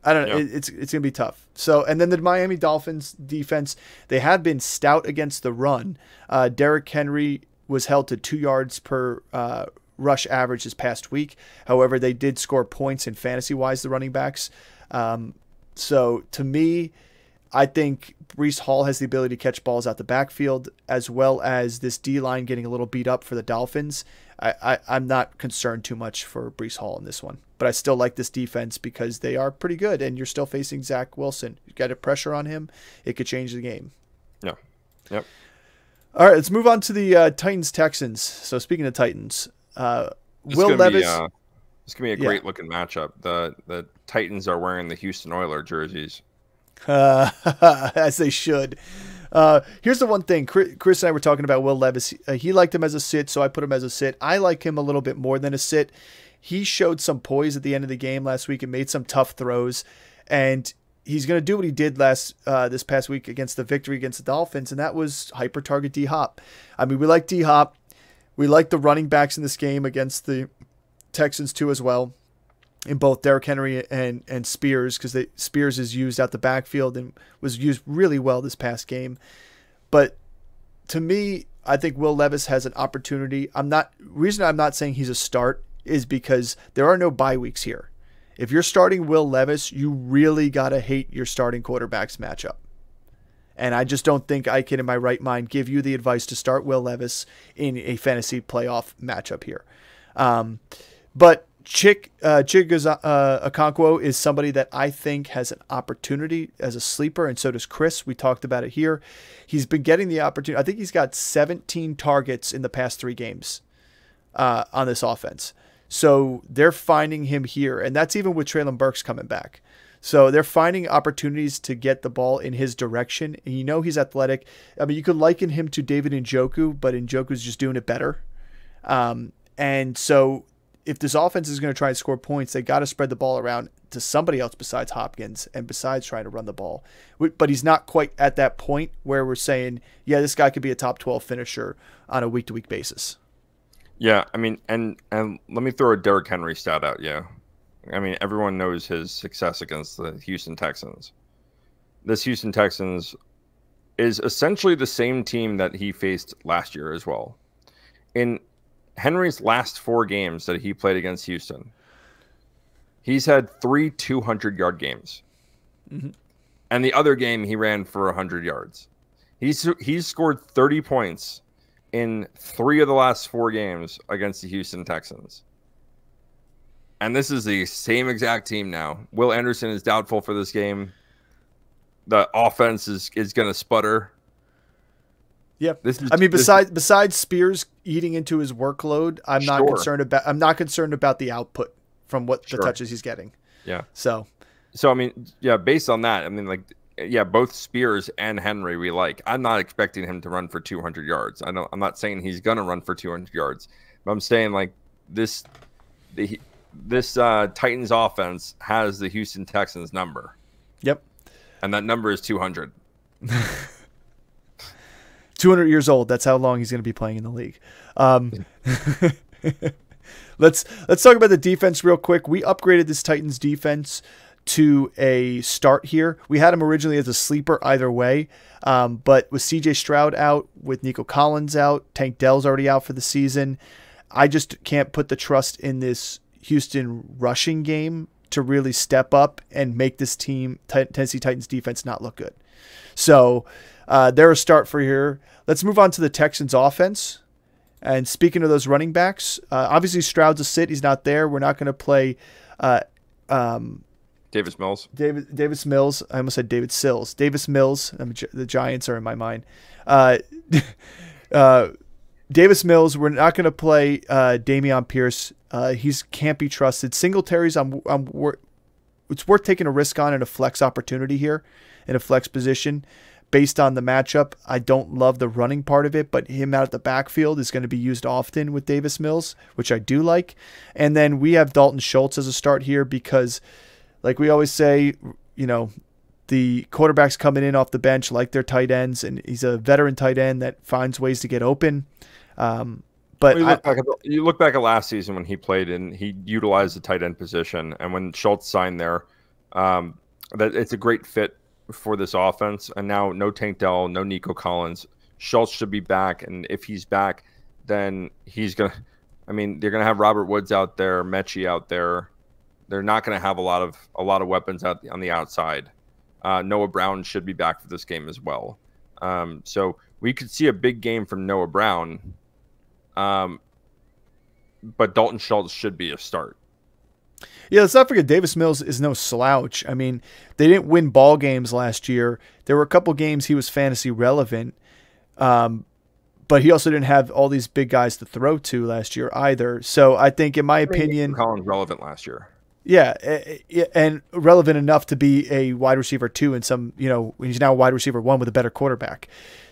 It's going to be tough. So, and then the Miami Dolphins defense, they have been stout against the run. Derrick Henry was held to 2 yards per rush average this past week. However, they did score points in fantasy-wise, the running backs. So to me, I think Breece Hall has the ability to catch balls out the backfield, as well as this D-line getting a little beat up for the Dolphins. I'm not concerned too much for Breece Hall in this one. But I still like this defense because they are pretty good, and you're still facing Zach Wilson. You got a pressure on him, it could change the game. Yeah. Yep. All right, let's move on to the Titans-Texans. So speaking of Titans, Will Levis. It's gonna be a great looking matchup. The Titans are wearing the Houston Oilers jerseys, as they should. Here's the one thing. Chris and I were talking about Will Levis. He liked him as a sit, so I put him as a sit. I like him a little bit more than a sit. He showed some poise at the end of the game last week and made some tough throws, and he's going to do what he did this past week against the victory against the Dolphins, and that was hyper target D-Hop. I mean, we like D-Hop. We like the running backs in this game against the Texans too as well, in both Derrick Henry and Spears, because Spears is used out the backfield and was used really well this past game. But to me, I think Will Levis has an opportunity. Reason I'm not saying he's a start is because there are no bye weeks here. If you're starting Will Levis, you really got to hate your starting quarterbacks matchup. And I just don't think I can, in my right mind, give you the advice to start Will Levis in a fantasy playoff matchup here. But Okonkwo is somebody that I think has an opportunity as a sleeper, and so does Chris. We talked about it here. He's been getting the opportunity. I think he's got 17 targets in the past 3 games on this offense. So they're finding him here, and that's even with Treylon Burks coming back. So they're finding opportunities to get the ball in his direction. And you know he's athletic. I mean, you could liken him to David Njoku, but Njoku's just doing it better. And so if this offense is going to try and score points, they got to spread the ball around to somebody else besides Hopkins and besides trying to run the ball. But he's not quite at that point where we're saying, yeah, this guy could be a top 12 finisher on a week-to-week basis. Yeah, I mean, and let me throw a Derrick Henry stat out. Yeah, I mean, everyone knows his success against the Houston Texans. This Houston Texans is essentially the same team that he faced last year as well. In Henry's last 4 games that he played against Houston, he's had 3 200-yard games. Mm-hmm. And the other game, he ran for 100 yards. He's scored 30 points in 3 of the last 4 games against the Houston Texans. And this is the same exact team now. Will Anderson is doubtful for this game. The offense is going to sputter. Yeah, besides Spears eating into his workload, I'm not concerned about the output from what the touches he's getting. Yeah. So I mean, yeah, based on that, I mean, like, yeah, both Spears and Henry we like. I'm not expecting him to run for 200 yards. I'm not saying he's going to run for 200 yards, but I'm saying like this Titans offense has the Houston Texans number. Yep. And that number is 200. 200 years old. That's how long he's going to be playing in the league. Let's talk about the defense real quick. We upgraded this Titans defense to a start here. We had him originally as a sleeper either way, but with CJ Stroud out, with Nico Collins out, Tank Dell's already out for the season, I just can't put the trust in this Houston rushing game to really step up and make this team, Tennessee Titans defense, not look good. So they're a start for here. Let's move on to the Texans offense. And speaking of those running backs, obviously Stroud's a sit. He's not there. We're not going to play Davis Mills. Davis Mills. I almost said David Sills. Davis Mills. The Giants are in my mind. Davis Mills. We're not going to play Dameon Pierce. He's can't be trusted. Singletary's it's worth taking a risk on in a flex opportunity here, in a flex position. Based on the matchup, I don't love the running part of it, but him out at the backfield is going to be used often with Davis Mills, which I do like. And then we have Dalton Schultz as a start here because, like we always say, you know, the quarterbacks coming in off the bench like their tight ends, and he's a veteran tight end that finds ways to get open. But you look back at last season when he played and he utilized the tight end position, and when Schultz signed there, that it's a great fit for this offense. And now no Tank Dell, no Nico Collins. Schultz should be back, and if he's back, then he's gonna. I mean, they're gonna have Robert Woods out there, Mechie out there. They're not gonna have a lot of weapons out on the outside. Noah Brown should be back for this game as well. So we could see a big game from Noah Brown. But Dalton Schultz should be a start. Yeah, let's not forget Davis Mills is no slouch. I mean, they didn't win ball games last year. There were a couple games he was fantasy relevant, but he also didn't have all these big guys to throw to last year either. So I think, in my opinion, Collins relevant last year. Yeah, and relevant enough to be a wide receiver 2 in some, you know, he's now a wide receiver 1 with a better quarterback.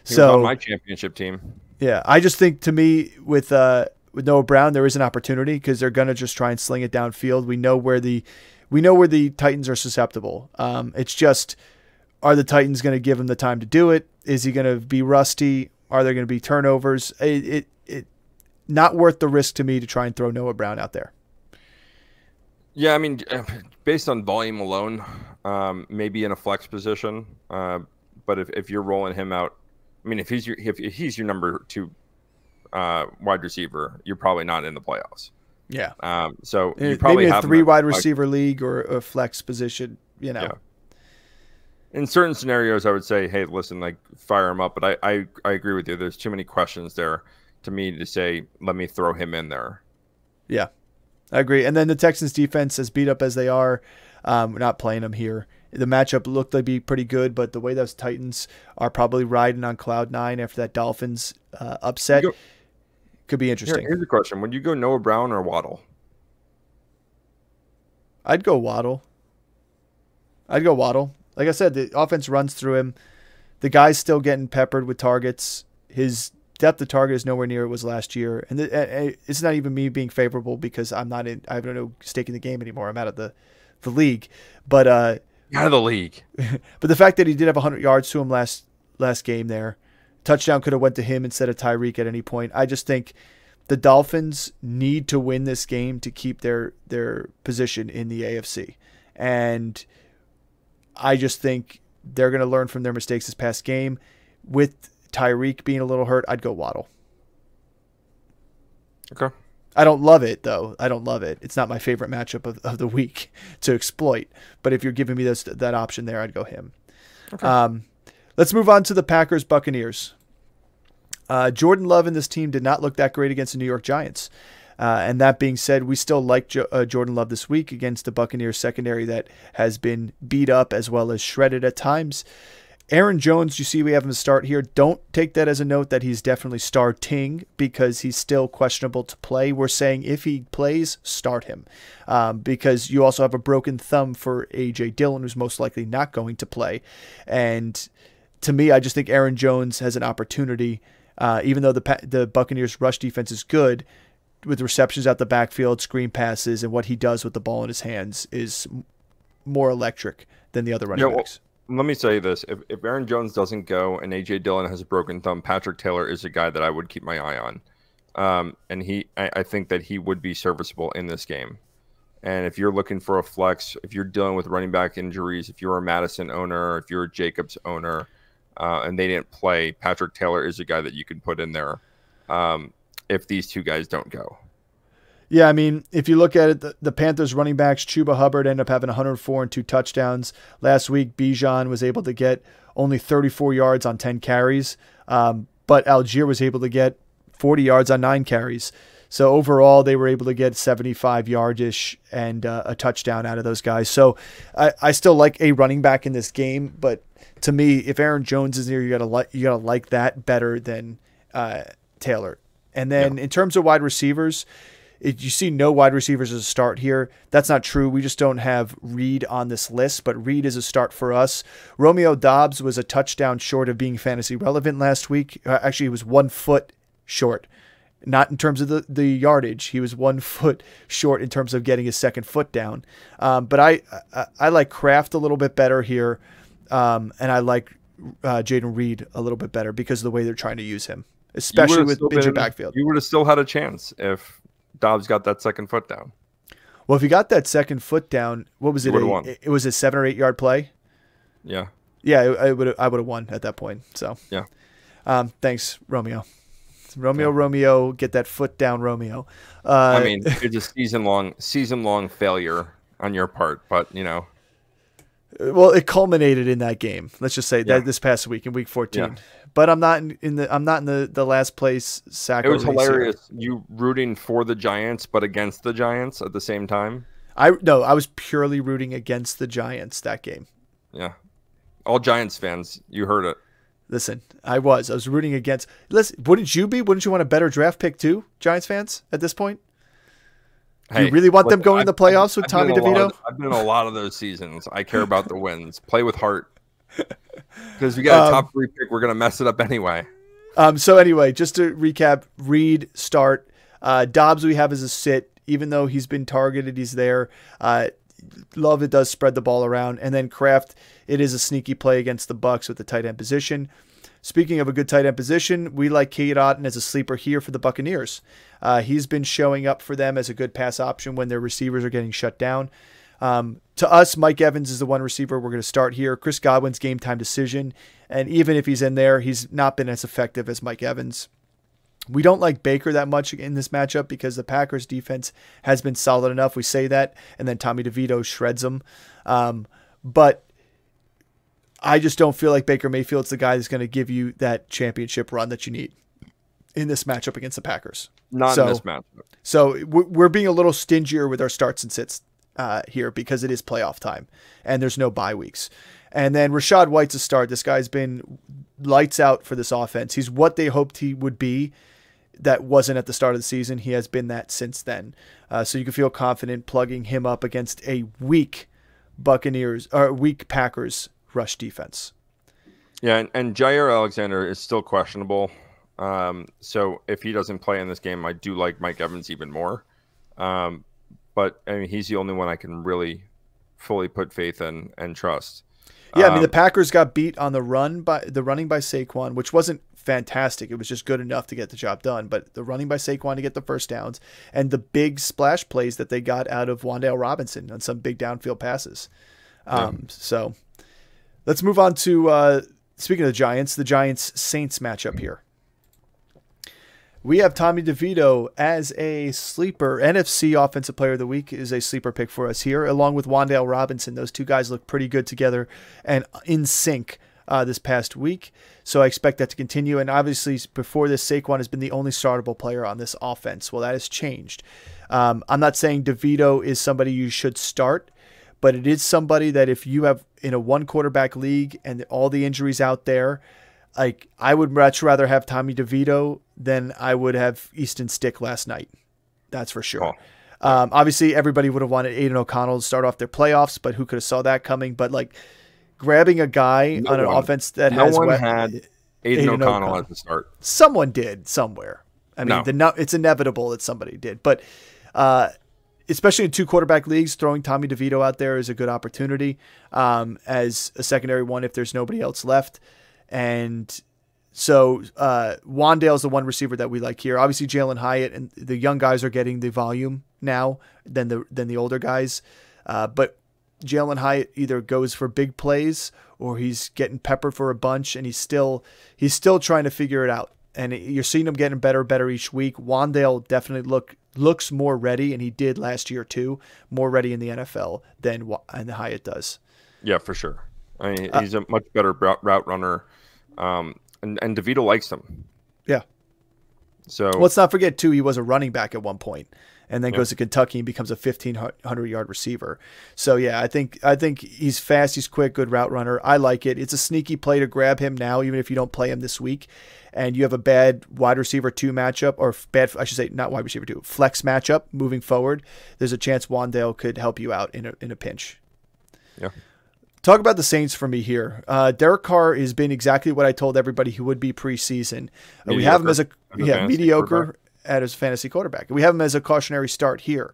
He was on my championship team. Yeah, I just think, to me, with Noah Brown, there is an opportunity because they're gonna just try and sling it downfield. We know where the Titans are susceptible. It's just, are the Titans going to give him the time to do it? Is he going to be rusty? Are there going to be turnovers? It not worth the risk to me to try and throw Noah Brown out there. Yeah, I mean, based on volume alone, maybe in a flex position. But if you're rolling him out, I mean, if he's your number 2 wide receiver, you're probably not in the playoffs. Yeah. So you probably maybe a have 3 wide receiver league or a flex position. You know. Yeah. In certain scenarios, I would say, hey, listen, like, fire him up. But I agree with you. There's too many questions there to me to say, let me throw him in there. Yeah. I agree. And then the Texans defense, as beat up as they are, we're not playing them here. The matchup looked to be pretty good, but the way those Titans are probably riding on cloud 9 after that Dolphins upset could be interesting. Here's the question. Would you go Noah Brown or Waddle? I'd go Waddle. Like I said, the offense runs through him. The guy's still getting peppered with targets. His depth of target is nowhere near it was last year. And it's not even me being favorable because I have no stake in the game anymore. I'm out of the league. But out of the league. But the fact that he did have 100 yards to him last game there, touchdown could have went to him instead of Tyreek at any point. I just think the Dolphins need to win this game to keep their position in the AFC. And I just think they're going to learn from their mistakes this past game. With Tyreek being a little hurt, I'd go Waddle. Okay. I don't love it, though. I don't love it. It's not my favorite matchup of the week to exploit. But if you're giving me that option there, I'd go him. Okay. Let's move on to the Packers-Buccaneers. Jordan Love and this team did not look that great against the New York Giants. And that being said, we still like Jordan Love this week against the Buccaneers secondary that has been beat up as well as shredded at times. Aaron Jones, you see we have him start here. Don't take that as a note that he's definitely starting because he's still questionable to play. We're saying if he plays, start him because you also have a broken thumb for A.J. Dillon, who's most likely not going to play. And to me, I just think Aaron Jones has an opportunity, even though the Buccaneers' rush defense is good, with receptions out the backfield, screen passes, and what he does with the ball in his hands is more electric than the other running backs. Let me say this. If Aaron Jones doesn't go and A.J. Dillon has a broken thumb, Patrick Taylor is a guy that I would keep my eye on. And I think that he would be serviceable in this game. And if you're looking for a flex, if you're dealing with running back injuries, if you're a Madison owner, if you're a Jacobs owner, and they didn't play, Patrick Taylor is a guy that you can put in there if these two guys don't go. Yeah, I mean, if you look at it, the Panthers running backs, Chuba Hubbard ended up having 104 and 2 touchdowns. Last week, Bijan was able to get only 34 yards on 10 carries, but Algier was able to get 40 yards on 9 carries. So overall, they were able to get 75 yardish and a touchdown out of those guys. So I still like a running back in this game, but to me, if Aaron Jones is there, you gotta like that better than Taylor. And then in terms of wide receivers, you see no wide receivers as a start here. That's not true. We just don't have Reed on this list, but Reed is a start for us. Romeo Doubs was a touchdown short of being fantasy relevant last week. Actually, he was 1 foot short. Not in terms of the yardage. He was 1 foot short in terms of getting his second foot down. But I like Kraft a little bit better here, and I like Jaden Reed a little bit better because of the way they're trying to use him, especially with injured backfield. You would have still had a chance if Dobbs got that second foot down. Well, if he got that second foot down, what was it? It was a 7 or 8 yard play. Yeah. Yeah, I would have won at that point. So yeah. Thanks, Romeo. Romeo, get that foot down, Romeo. I mean, it's a season long failure on your part, but you know. Well, it culminated in that game. Let's just say that this past week in week 14. Yeah. But I'm not in the last place sack. It was hilarious. You rooting for the Giants but against the Giants at the same time. I was purely rooting against the Giants that game. Yeah. All Giants fans, you heard it. Listen, I was rooting against. Listen, wouldn't you be? Wouldn't you want a better draft pick too, Giants fans, at this point? Do you really want them going in the playoffs with Tommy DeVito? I've been in a lot of those seasons. I care about the wins. Play with heart. Because we got a top 3 pick, we're going to mess it up anyway. So anyway, just to recap, Reed, start. Dobbs we have as a sit. Even though he's been targeted, he's there. Love it does spread the ball around. And then Kraft, it is a sneaky play against the Bucs with the tight end position. Speaking of a good tight end position, we like Cade Otton as a sleeper here for the Buccaneers. He's been showing up for them as a good pass option when their receivers are getting shut down. To us, Mike Evans is the one receiver we're going to start here. Chris Godwin's game time decision. And even if he's in there, he's not been as effective as Mike Evans. We don't like Baker that much in this matchup because the Packers defense has been solid enough. We say that, and then Tommy DeVito shreds them. But I just don't feel like Baker Mayfield's the guy that's going to give you that championship run that you need in this matchup against the Packers. Not in this matchup. So we're being a little stingier with our starts and sits here because it is playoff time and there's no bye weeks. And then Rachaad White's a start. This guy's been lights out for this offense. He's what they hoped he would be. That wasn't at the start of the season. He has been that since then. So you can feel confident plugging him up against a weak Packers rush defense. Yeah, and Jair Alexander is still questionable. So if he doesn't play in this game, I do like Mike Evans even more. But I mean, he's the only one I can really fully put faith in and trust. Yeah, I mean, the Packers got beat on the running by Saquon, which wasn't fantastic. It was just good enough to get the job done. But the running by Saquon to get the first downs and the big splash plays that they got out of Wan'Dale Robinson on some big downfield passes. So let's move on to speaking of the Giants-Saints matchup here. We have Tommy DeVito as a sleeper. NFC Offensive Player of the Week is a sleeper pick for us here, along with Wan'Dale Robinson. Those two guys look pretty good together and in sync this past week. So I expect that to continue. And obviously, before this, Saquon has been the only startable player on this offense. Well, that has changed. I'm not saying DeVito is somebody you should start, but it is somebody that if you have in a one quarterback league and all the injuries out there, like I would much rather have Tommy DeVito than I would have Easton Stick last night. That's for sure. Obviously, everybody would have wanted Aiden O'Connell to start off their playoffs, but who could have saw that coming? But like grabbing a guy on an offense that no one had Aiden O'Connell at the start. Someone did somewhere. I mean, it's inevitable that somebody did. But especially in two quarterback leagues, throwing Tommy DeVito out there is a good opportunity as a secondary one if there's nobody else left. And so Wan'Dale is the one receiver that we like here. Obviously, Jalen Hyatt and the young guys are getting the volume now than the older guys. But Jalen Hyatt either goes for big plays or he's getting peppered for a bunch, and he's still trying to figure it out. And you're seeing him getting better each week. Wan'Dale definitely looks more ready, and he did last year too, more ready in the NFL than Hyatt does. Yeah, for sure. I mean, he's a much better route runner. And DeVito likes him. Yeah. So let's not forget too, he was a running back at one point, and then goes to Kentucky and becomes a 1,500-yard receiver. So yeah, I think he's fast, he's quick, good route runner. I like it. It's a sneaky play to grab him now, even if you don't play him this week, and you have a bad wide receiver 2 matchup, or bad, I should say, not wide receiver 2, flex matchup moving forward. There's a chance Wan'Dale could help you out in a pinch. Yeah. Talk about the Saints for me here. Derek Carr has been exactly what I told everybody he would be preseason. We have him as mediocre at his fantasy quarterback. We have him as a cautionary start here.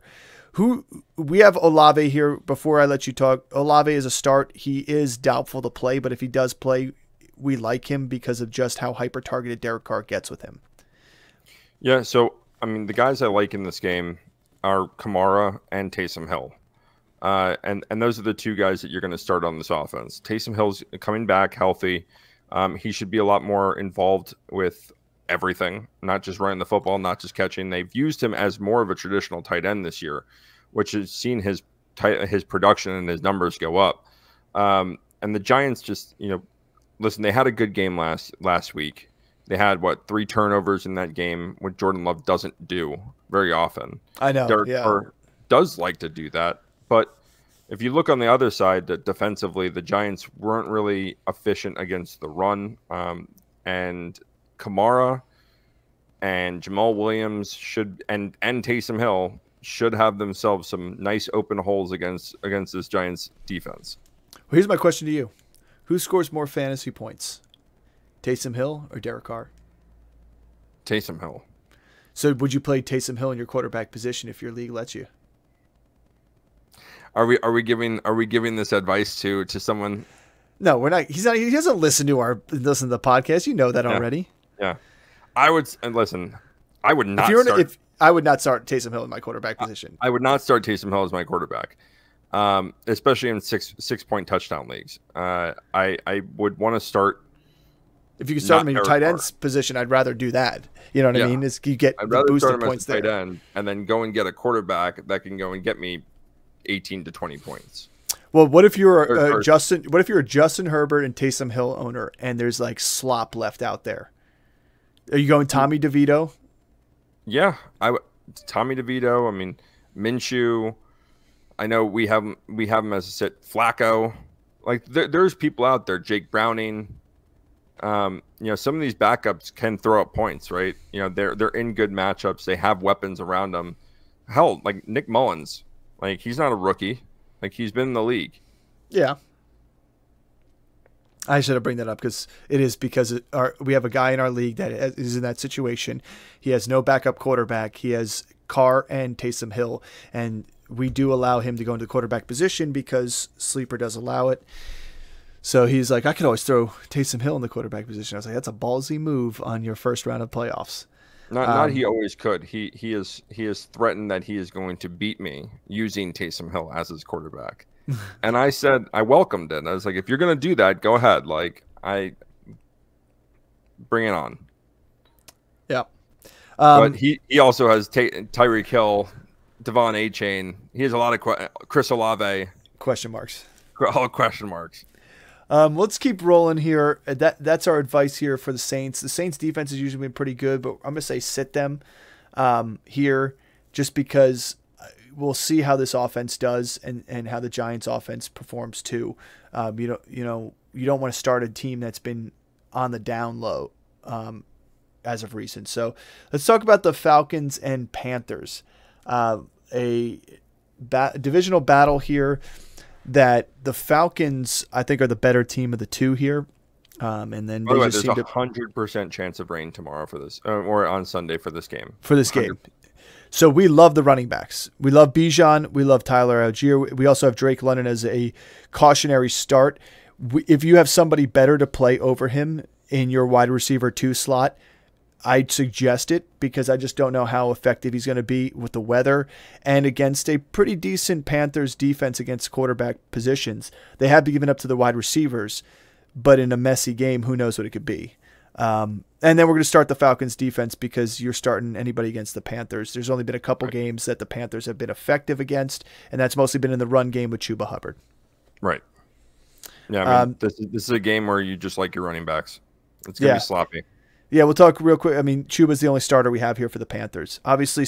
We have Olave here. Before I let you talk, Olave is a start. He is doubtful to play, but if he does play, we like him because of just how hyper-targeted Derek Carr gets with him. Yeah, so, I mean, the guys I like in this game are Kamara and Taysom Hill. And those are the two guys that you're going to start on this offense. Taysom Hill's coming back healthy. He should be a lot more involved with everything, not just running the football, not just catching. They've used him as more of a traditional tight end this year, which has seen his production and his numbers go up. And the Giants just, listen, they had a good game last week. They had, 3 turnovers in that game, which Jordan Love doesn't do very often. I know. Derek Carr does like to do that. But if you look on the other side, defensively, the Giants weren't really efficient against the run. And Kamara and Jamal Williams and Taysom Hill should have themselves some nice open holes against this Giants defense. Well, here's my question to you. Who scores more fantasy points? Taysom Hill or Derek Carr? Taysom Hill. So would you play Taysom Hill in your quarterback position if your league lets you? Are we giving this advice to someone? No, we're not. He doesn't listen to the podcast. You know that already. Yeah. I would listen. I would not. I would not start Taysom Hill in my quarterback position. I would not start Taysom Hill as my quarterback, especially in six-point touchdown leagues. I would want to start. If you could start him in your tight end position, I'd rather do that. You know what I mean? You get the boosted points there, tight end, and then go and get a quarterback that can go and get me 18 to 20 points. Well, what if you're Justin? What if you're a Justin Herbert and Taysom Hill owner, and there's like slop left out there? Are you going Tommy DeVito? Yeah, Tommy DeVito. I mean, Minshew. I know we have him as a sit. Flacco. Like there's people out there. Jake Browning. Some of these backups can throw up points, right? They're in good matchups. They have weapons around them. Hell, like Nick Mullins. Like, he's not a rookie. Like, he's been in the league. Yeah. I should have bring that up because we have a guy in our league that is in that situation. He has no backup quarterback. He has Carr and Taysom Hill, and we do allow him to go into the quarterback position because Sleeper does allow it. So he's like, I could always throw Taysom Hill in the quarterback position. I was like, that's a ballsy move on your first round of playoffs. Not he always could. He has threatened that he is going to beat me using Taysom Hill as his quarterback. And I said I welcomed it. I was like, if you're going to do that, go ahead. Like, I bring it on. Yeah. But he also has Tyreek Hill, Devon A-Chain. He has a lot of Chris Olave. Question marks. All question marks. Let's keep rolling here. That's our advice here for the Saints. The Saints defense has usually been pretty good, but I'm going to say sit them here just because we'll see how this offense does and how the Giants offense performs too. You don't want to start a team that's been on the down low as of recent. So let's talk about the Falcons and Panthers. A divisional battle here that the Falcons, I think, are the better team of the two here. And then by the way, there's 100% chance of rain tomorrow for this, or on Sunday for this game. For this game. So we love the running backs. We love Bijan. We love Tyler Algier. We also have Drake London as a cautionary start. If you have somebody better to play over him in your wide receiver 2 slot, I'd suggest it because I just don't know how effective he's going to be with the weather and against a pretty decent Panthers defense against quarterback positions. They have been given up to the wide receivers, but in a messy game, who knows what it could be. And then we're going to start the Falcons defense because you're starting anybody against the Panthers. There's only been a couple games that the Panthers have been effective against, and that's mostly been in the run game with Chuba Hubbard. Right. Yeah, I mean, this is a game where you just like your running backs. It's going to be sloppy. Yeah, we'll talk real quick. I mean, Chuba's the only starter we have here for the Panthers. Obviously,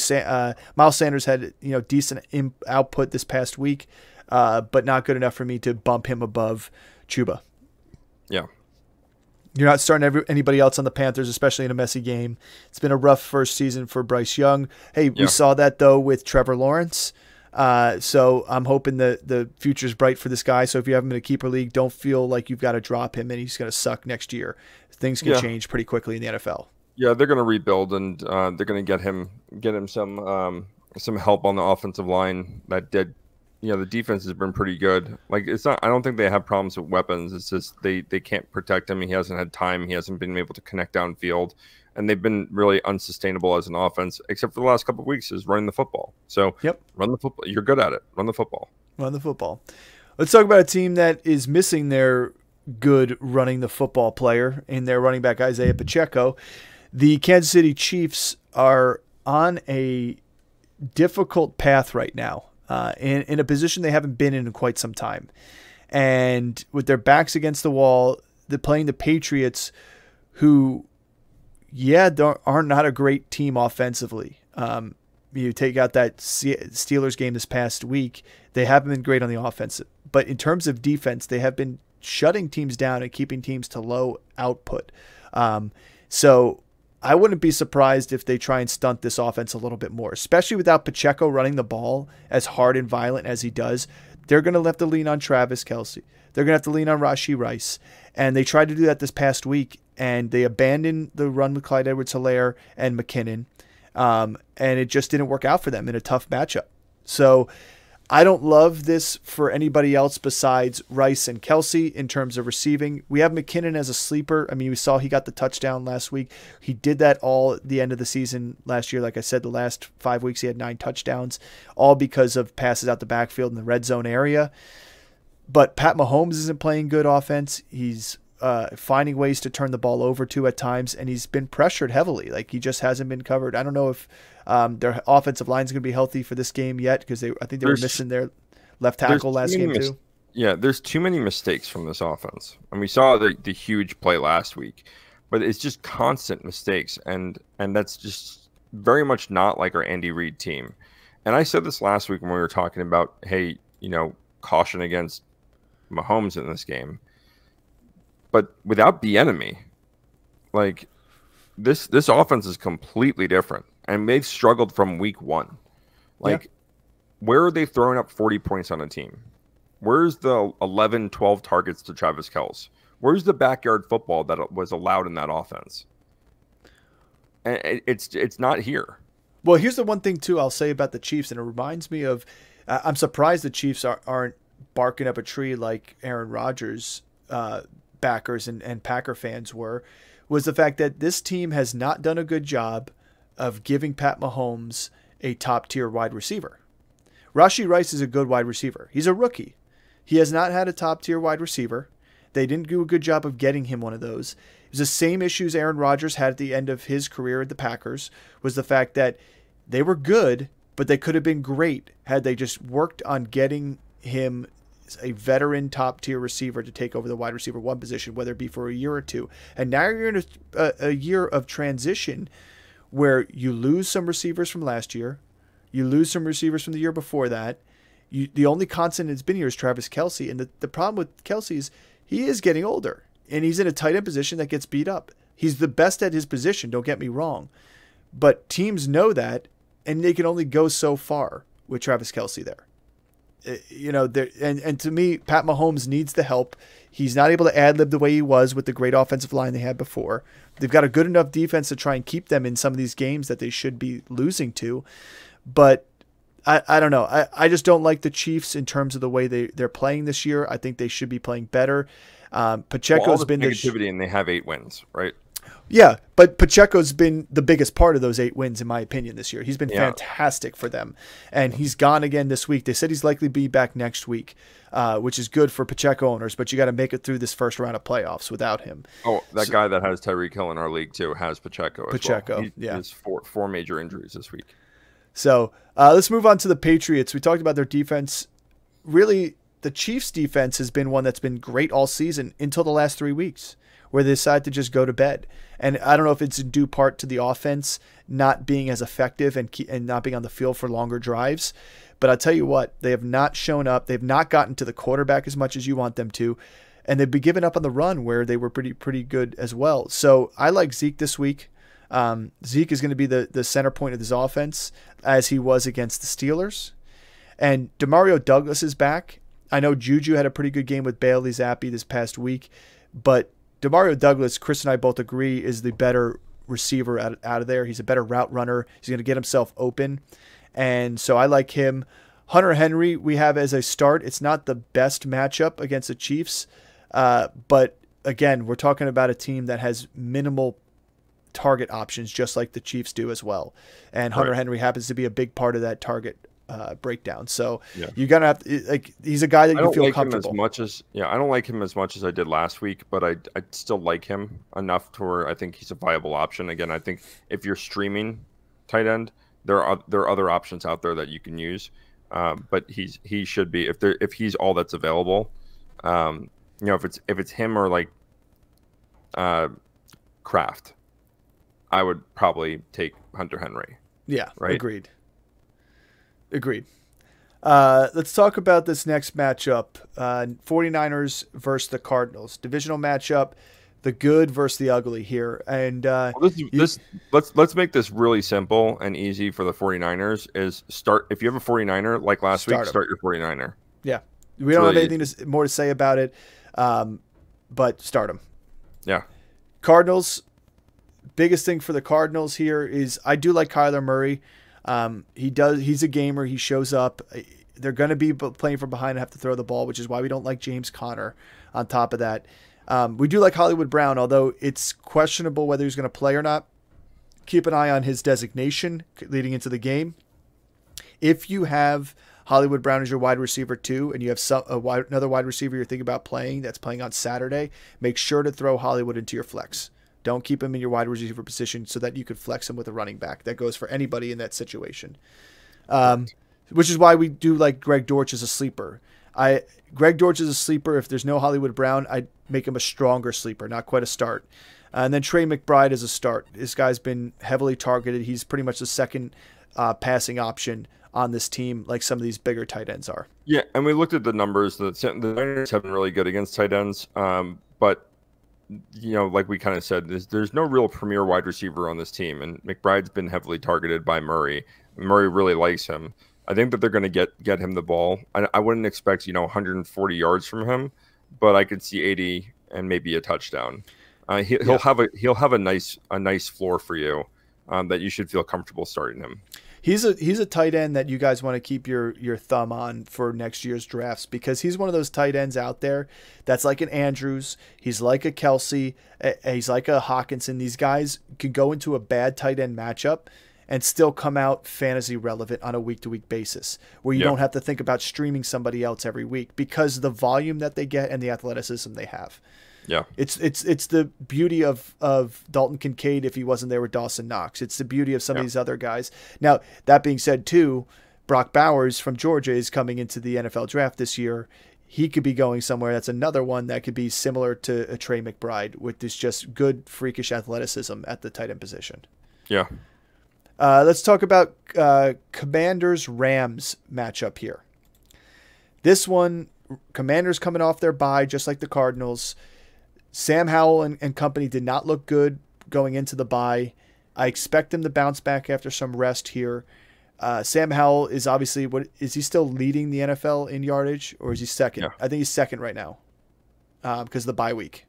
Miles Sanders had decent output this past week, but not good enough for me to bump him above Chuba. Yeah. You're not starting anybody else on the Panthers, especially in a messy game. It's been a rough first season for Bryce Young. Hey, we saw that, though, with Trevor Lawrence. So I'm hoping the future's bright for this guy. So if you have him in a keeper league, don't feel like you've got to drop him and he's going to suck next year. Things can change pretty quickly in the NFL. Yeah, they're going to rebuild and they're going to get him some help on the offensive line. That did, the defense has been pretty good. Like it's not. I don't think they have problems with weapons. It's just they can't protect him. He hasn't had time. He hasn't been able to connect downfield, and they've been really unsustainable as an offense, except for the last couple of weeks, is running the football. So run the football. You're good at it. Run the football. Run the football. Let's talk about a team that is missing their good running the football player in their running back Isaiah Pacheco. The Kansas City Chiefs are on a difficult path right now, in a position they haven't been in quite some time. And with their backs against the wall, they're playing the Patriots, who, are not a great team offensively. You take out that Steelers game this past week, they haven't been great on the offense. But in terms of defense, they have been shutting teams down and keeping teams to low output. So I wouldn't be surprised if they try and stunt this offense a little bit more, especially without Pacheco running the ball as hard and violent as he does. They're going to have to lean on Travis Kelce. They're going to have to lean on Rashee Rice. And they tried to do that this past week, and they abandoned the run with Clyde Edwards-Helaire and McKinnon. And it just didn't work out for them in a tough matchup. So I don't love this for anybody else besides Rice and Kelce in terms of receiving. We have McKinnon as a sleeper. I mean, we saw he got the touchdown last week. He did that all at the end of the season last year. Like I said, the last 5 weeks he had 9 touchdowns, all because of passes out the backfield in the red zone area. But Pat Mahomes isn't playing good offense. He's finding ways to turn the ball over to at times, and he's been pressured heavily. Like, he just hasn't been covered. I don't know if their offensive line is going to be healthy for this game yet, because I think they were missing their left tackle last game too. Yeah, there's too many mistakes from this offense, and we saw the huge play last week, but it's just constant mistakes, and that's just very much not like our Andy Reid team. And I said this last week when we were talking about, hey, caution against Mahomes in this game. But without Bieniemy, like this offense is completely different, and they've struggled from week 1. Like, where are they throwing up 40 points on a team? Where's the 11, 12 targets to Travis Kelce? Where's the backyard football that was allowed in that offense? And it's not here. Well, here's the one thing too I'll say about the Chiefs, and it reminds me of. I'm surprised the Chiefs aren't barking up a tree like Aaron Rodgers backers and Packer fans were. Was the fact that this team has not done a good job of giving Pat Mahomes a top-tier wide receiver. Rashee Rice is a good wide receiver. He's a rookie. He has not had a top-tier wide receiver. They didn't do a good job of getting him one of those. It was the same issues Aaron Rodgers had at the end of his career at the Packers, was the fact that they were good, but they could have been great had they just worked on getting him a veteran top-tier receiver to take over the wide receiver one position, whether it be for a year or two. And now you're in a year of transition where you lose some receivers from last year, you lose some receivers from the year before that. The only constant that's been here is Travis Kelce, and the problem with Kelce is he is getting older, and he's in a tight end position that gets beat up. He's the best at his position, don't get me wrong, but teams know that, and they can only go so far with Travis Kelce there. And to me, Pat Mahomes needs the help. He's not able to ad-lib the way he was with the great offensive line they had before. They've got a good enough defense to try and keep them in some of these games that they should be losing to. But I don't know. I just don't like the Chiefs in terms of the way they're playing this year. I think they should be playing better. Pacheco's been negativity, and they have 8 wins, right? Yeah, but Pacheco's been the biggest part of those 8 wins, in my opinion, this year. He's been fantastic for them, and he's gone again this week. They said he's likely to be back next week, which is good for Pacheco owners, but you got to make it through this first round of playoffs without him. Oh, that guy that has Tyreek Hill in our league, too, has Pacheco as well. He has four major injuries this week. So let's move on to the Patriots. We talked about their defense. Really, the Chiefs' defense has been one that's been great all season until the last 3 weeks, where they decide to just go to bed. And I don't know if it's in due part to the offense not being as effective and not being on the field for longer drives. But I'll tell you what, they have not shown up. They've not gotten to the quarterback as much as you want them to. And they've been giving up on the run where they were pretty good as well. So I like Zeke this week. Zeke is going to be the center point of this offense, as he was against the Steelers. And Demario Douglas is back. I know Juju had a pretty good game with Bailey Zappi this past week, but Demario Douglas, Chris and I both agree, is the better receiver out of there. He's a better route runner. He's going to get himself open. And so I like him. Hunter Henry we have as a start. It's not the best matchup against the Chiefs, but again, we're talking about a team that has minimal target options, just like the Chiefs do as well. And Hunter Henry happens to be a big part of that target breakdown. So you're gonna have to, he's a guy that you feel comfortable. I don't like him as much as I did last week, but I still like him enough to where I think he's a viable option. Again, I think if you're streaming tight end, there are other options out there that you can use. But he should be, if he's all that's available. If it's him or like Kraft, I would probably take Hunter Henry. Yeah, right? Agreed. Let's talk about this next matchup. 49ers versus the Cardinals. Divisional matchup. The good versus the ugly here. And let's make this really simple and easy for the 49ers. Is start if you have a 49er like last week, start your 49er. Yeah. We don't have anything more to say about it, but start him. Yeah. Cardinals. Biggest thing for the Cardinals here is I do like Kyler Murray. He's a gamer. He shows up. They're going to be playing from behind and have to throw the ball, which is why we don't like James Conner on top of that. We do like Hollywood Brown, although it's questionable whether he's going to play or not. Keep an eye on his designation leading into the game. If you have Hollywood Brown as your wide receiver too, and you have another wide receiver you're thinking about playing that's playing on Saturday, make sure to throw Hollywood into your flex. Don't keep him in your wide receiver position so that you could flex him with a running back. That goes for anybody in that situation. Which is why we do like Greg Dortch as a sleeper. Greg Dortch is a sleeper. If there's no Hollywood Brown, I'd make him a stronger sleeper, not quite a start. And then Trey McBride is a start. This guy's been heavily targeted. He's pretty much the second passing option on this team, like some of these bigger tight ends are. Yeah, and we looked at the numbers. The Niners have been really good against tight ends, but like we kind of said, there's no real premier wide receiver on this team, and McBride's been heavily targeted by Murray. Murray really likes him. I think that they're going to get him the ball. I wouldn't expect 140 yards from him, but I could see 80 and maybe a touchdown. He'll have a nice floor for you that you should feel comfortable starting him. He's a tight end that you guys want to keep your thumb on for next year's drafts, because he's one of those tight ends out there that's like an Andrews. He's like a Kelsey. He's like a Hawkinson. These guys can go into a bad tight end matchup and still come out fantasy relevant on a week-to-week basis, where you don't have to think about streaming somebody else every week because of the volume that they get and the athleticism they have. Yeah, it's the beauty of Dalton Kincaid if he wasn't there with Dawson Knox. It's the beauty of some of these other guys. Now, that being said, too, Brock Bowers from Georgia is coming into the NFL draft this year. He could be going somewhere. That's another one that could be similar to a Trey McBride, with this just good, freakish athleticism at the tight end position. Yeah. Let's talk about Commanders-Rams matchup here. This one, Commanders coming off their bye, just like the Cardinals. Sam Howell and company did not look good going into the bye. I expect them to bounce back after some rest here. Sam Howell is obviously, is he still leading the NFL in yardage, or is he second? Yeah. I think he's second right now because of the bye week.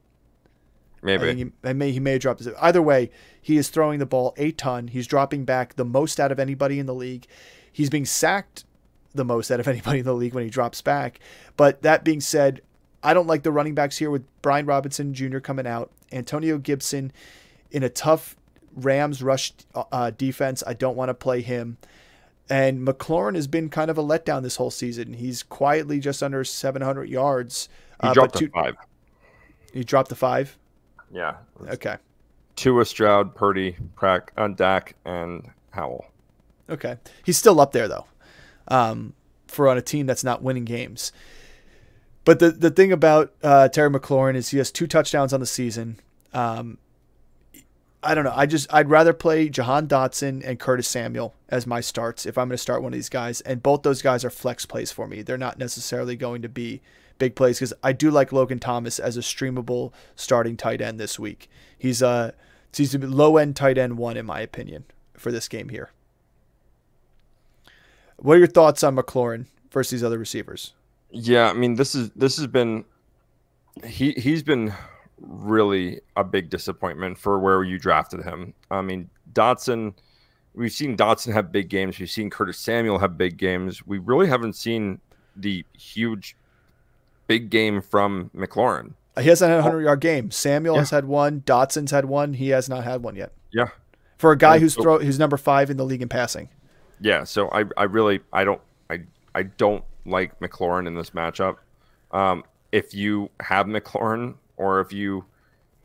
Maybe. He may have dropped his. Either way, he is throwing the ball a ton. He's dropping back the most out of anybody in the league. He's being sacked the most out of anybody in the league when he drops back. But that being said, I don't like the running backs here with Brian Robinson Jr. coming out. Antonio Gibson in a tough Rams rush defense. I don't want to play him. And McLaurin has been kind of a letdown this whole season. He's quietly just under 700 yards. He dropped to 5. He dropped to 5? Yeah. Okay. Tua, Stroud, Purdy, Dak, and Howell. Okay. He's still up there, though, for on a team that's not winning games. But the thing about Terry McLaurin is he has 2 touchdowns on the season. I don't know. I'd rather play Jahan Dotson and Curtis Samuel as my starts if I'm going to start one of these guys. And both those guys are flex plays for me. They're not necessarily going to be big plays, because I do like Logan Thomas as a streamable starting tight end this week. He's a low-end tight end 1, in my opinion, for this game here. What are your thoughts on McLaurin versus these other receivers? Yeah, I mean, this has been he's been really a big disappointment for where you drafted him. I mean, Dotson, we've seen Dotson have big games. We've seen Curtis Samuel have big games. We really haven't seen the huge big game from McLaurin. He hasn't had a 100-yard game. Samuel has had one. Dotson's had one. He has not had one yet. Yeah. For a guy who's number 5 in the league in passing. Yeah, so I don't like McLaurin in this matchup. If you have McLaurin, or if you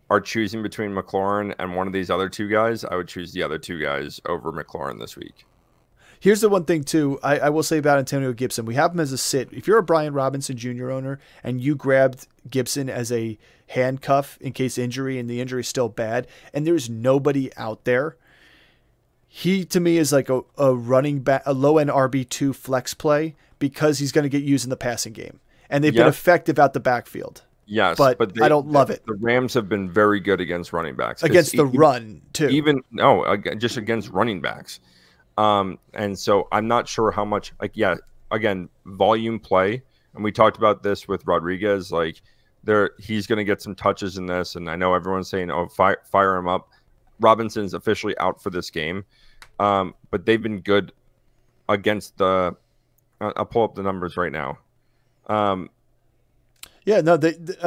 are choosing between McLaurin and one of these other 2 guys, I would choose the other 2 guys over McLaurin this week. Here's the one thing, too, I will say about Antonio Gibson. We have him as a sit. If you're a Brian Robinson Jr. owner and you grabbed Gibson as a handcuff in case injury, and the injury is still bad, and there's nobody out there, he, to me, is like a running back, a low-end RB2 flex play, because he's going to get used in the passing game. And they've been effective out the backfield. Yes, but I don't love it. The Rams have been very good against running backs. Against the run, too. Just against running backs. And so I'm not sure how much, again, volume play. And we talked about this with Rodriguez. He's going to get some touches in this. And I know everyone's saying, fire him up. Robinson's officially out for this game. But they've been good against the, I'll pull up the numbers right now. I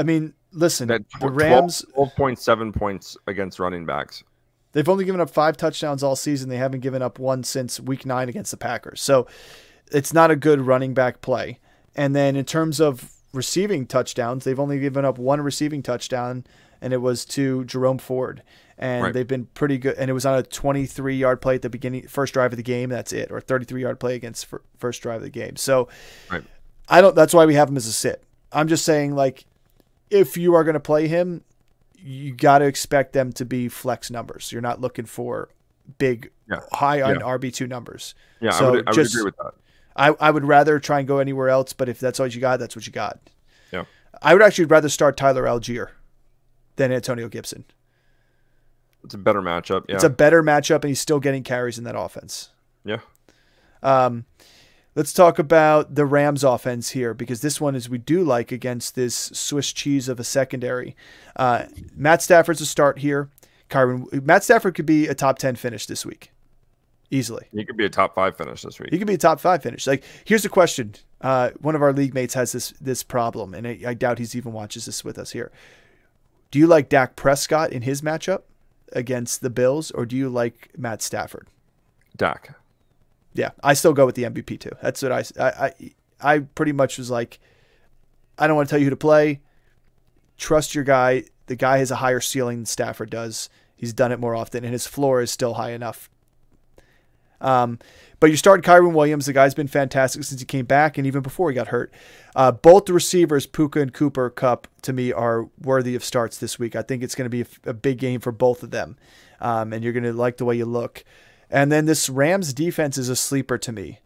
mean, listen, the Rams 12.7 points against running backs. They've only given up 5 touchdowns all season. They haven't given up one since week 9 against the Packers. So it's not a good running back play. And then in terms of receiving touchdowns, they've only given up 1 receiving touchdown, and it was to Jerome Ford. And they've been pretty good. And it was on a 23-yard play at the beginning, first drive of the game. That's it. Or 33-yard play against first drive of the game. So that's why we have him as a sit. I'm just saying, if you are going to play him, you got to expect them to be flex numbers. You're not looking for big, high on RB2 numbers. Yeah, so I would agree with that. I would rather try and go anywhere else, but if that's all you got, that's what you got. Yeah. I would actually rather start Tyler Algier than Antonio Gibson. It's a better matchup. Yeah. It's a better matchup, and he's still getting carries in that offense. Yeah. Let's talk about the Rams offense here, because this one is we do like against this Swiss cheese of a secondary. Matt Stafford's a start here. Matt Stafford could be a top 10 finish this week. Easily. He could be a top 5 finish this week. He could be a top 5 finish. Like, here's a question. One of our league mates has this problem, and I doubt he's even watches this with us here. Do you like Dak Prescott in his matchup against the Bills, or do you like Matt Stafford? Dak. Yeah, I still go with the MVP too. That's what I pretty much was like, I don't want to tell you who to play. Trust your guy. The guy has a higher ceiling than Stafford does. He's done it more often, and his floor is still high enough. But you start Kyren Williams. The guy's been fantastic since he came back, and even before he got hurt. Both the receivers, Puka and Cooper Kupp, to me are worthy of starts this week. I think it's going to be a big game for both of them, and you're going to like the way you look. And then this Rams defense is a sleeper to me.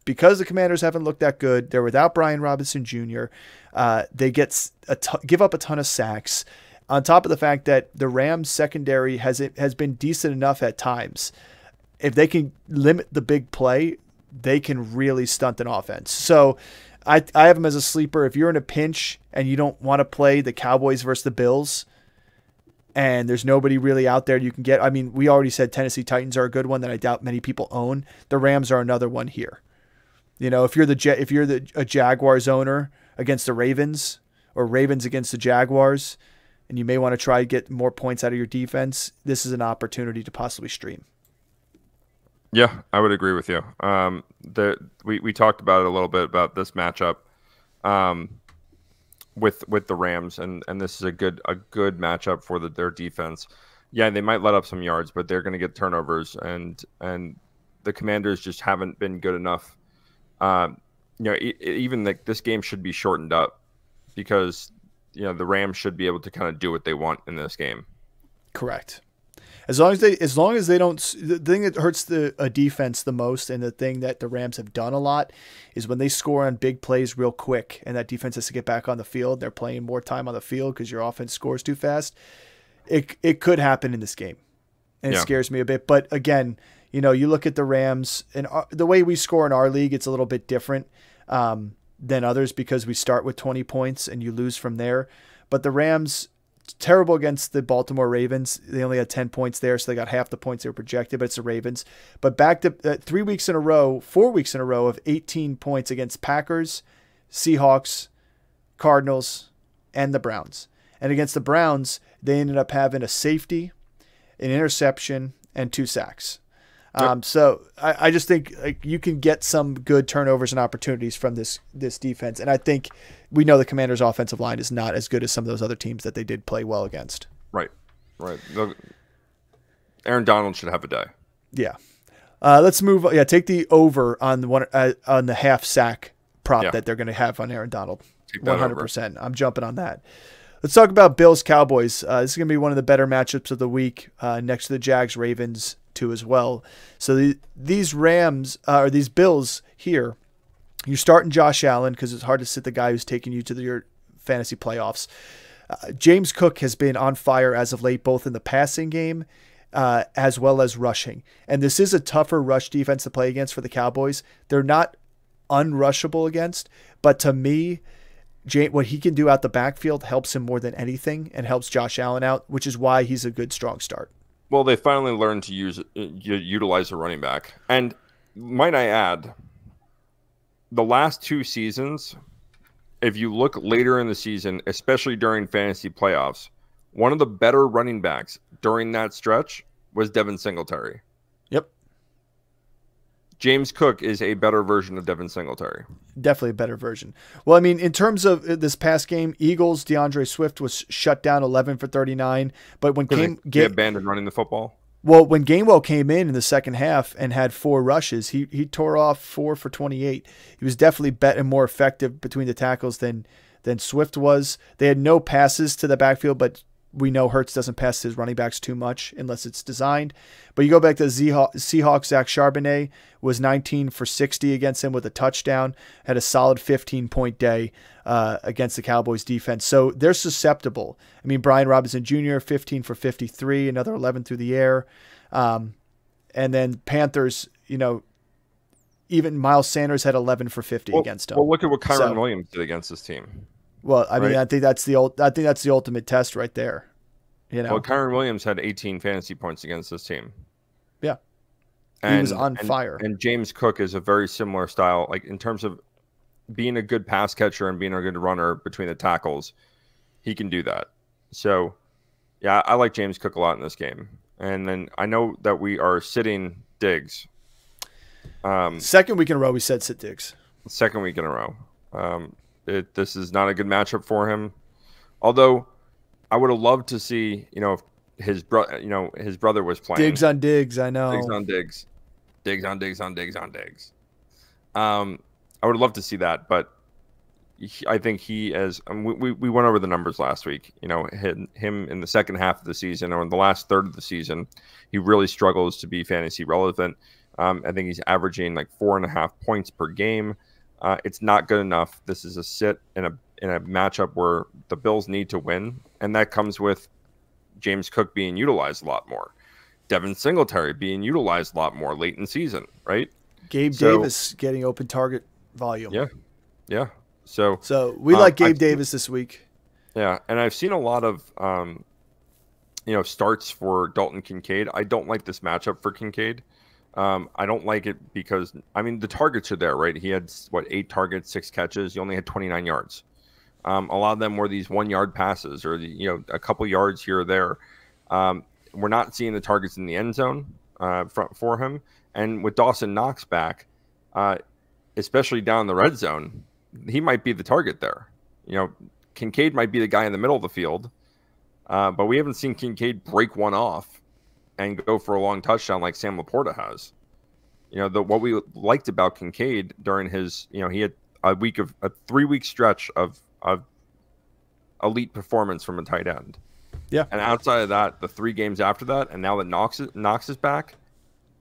Because the Commanders haven't looked that good, they're without Brian Robinson Jr. They give up a ton of sacks. On top of the fact that the Rams secondary has been decent enough at times. If they can limit the big play, they can really stunt an offense. So I have them as a sleeper. If you're in a pinch and you don't want to play the Cowboys versus the Bills, and there's nobody really out there you can get. I mean, we already said Tennessee Titans are a good one that I doubt many people own. The Rams are another one here. You know, if you're a Jaguars owner against the Ravens, or Ravens against the Jaguars, and you may want to try to get more points out of your defense, this is an opportunity to possibly stream. Yeah, I would agree with you. We talked about it a little bit about this matchup. With the Rams, and this is a good matchup for their defense. Yeah, they might let up some yards, but they're going to get turnovers, and the Commanders just haven't been good enough. Even this game should be shortened up, because the Rams should be able to kind of do what they want in this game. Correct. As long as they don't, the thing that hurts a defense the most, and the thing that the Rams have done a lot, is when they score on big plays real quick, and that defense has to get back on the field. They're playing more time on the field because your offense scores too fast. It could happen in this game, and it scares me a bit. But again, you look at the Rams, and the way we score in our league, it's a little bit different than others, because we start with 20 points and you lose from there. But the Rams, terrible against the Baltimore Ravens. They only had 10 points there, so they got half the points they were projected, but it's the Ravens. But back to 4 weeks in a row of 18 points against Packers, Seahawks, Cardinals, and the Browns. And against the Browns, they ended up having a safety, an interception, and 2 sacks. So I just think you can get some good turnovers and opportunities from this defense. And I think we know the Commanders' offensive line is not as good as some of those other teams that they did play well against. Right. Aaron Donald should have a day. Yeah. Let's move. Yeah, take the over on the half sack prop that they're going to have on Aaron Donald. 100%. I'm jumping on that. Let's talk about Bills Cowboys. This is going to be one of the better matchups of the week, next to the Jags Ravens too as well. So these Bills here, you're starting Josh Allen because it's hard to sit the guy who's taking you to your fantasy playoffs. James Cook has been on fire as of late, both in the passing game as well as rushing. And this is a tougher rush defense to play against for the Cowboys. They're not unrushable against, but to me, what he can do out the backfield helps him more than anything, and helps Josh Allen out, which is why he's a good, strong start. Well, they finally learned to utilize a running back. And might I add, the last 2 seasons, if you look later in the season, especially during fantasy playoffs, one of the better running backs during that stretch was Devin Singletary. Yep. James Cook is a better version of Devin Singletary. Definitely a better version. Well, I mean, in terms of this past game, Eagles, DeAndre Swift was shut down 11 for 39. But when he abandoned running the football. Well, when Gainwell came in the second half and had 4 rushes, he tore off 4 for 28. He was definitely better and more effective between the tackles than Swift was. They had no passes to the backfield, but we know Hurts doesn't pass his running backs too much unless it's designed. But you go back to the Seahawks, Zach Charbonnet was 19 for 60 against him with a touchdown, had a solid 15-point day against the Cowboys defense. So they're susceptible. I mean, Brian Robinson Jr., 15 for 53, another 11 through the air. And then Panthers, even Miles Sanders had 11 for 50 against him. Well, look at what Kyron Williams did against this team. Well, I mean, I think that's the ultimate test right there. You know, well, Kyron Williams had 18 fantasy points against this team. Yeah, he was on fire. And James Cook is a very similar style, like in terms of being a good pass catcher and being a good runner between the tackles. He can do that. So, yeah, I like James Cook a lot in this game. And then I know that we are sitting Diggs. Second week in a row, we said sit Diggs. Second week in a row. This is not a good matchup for him. Although I would have loved to see, if his brother was playing. Diggs on Diggs, I know. Diggs on Diggs. Diggs on Diggs on Diggs on Diggs. I would love to see that, but I think he we went over the numbers last week. Him in the second half of the season or in the last third of the season, he really struggles to be fantasy relevant. I think he's averaging like 4.5 points per game. It's not good enough. This is a sit in a matchup where the Bills need to win, and that comes with James Cook being utilized a lot more, Devin Singletary being utilized a lot more late in season, right? Gabe Davis getting open target volume. Yeah. So we like Gabe Davis this week. Yeah, and I've seen a lot of starts for Dalton Kincaid. I don't like this matchup for Kincaid. I don't like it because, the targets are there, right? He had, 8 targets, 6 catches. He only had 29 yards. A lot of them were these 1-yard passes or, a couple yards here or there. We're not seeing the targets in the end zone for him. And with Dawson Knox back, especially down in the red zone, he might be the target there. Kincaid might be the guy in the middle of the field, but we haven't seen Kincaid break one off and go for a long touchdown like Sam Laporta has. What we liked about Kincaid during his, he had a 3-week stretch of elite performance from a tight end. Yeah. And outside of that, the 3 games after that, and now that Knox is back,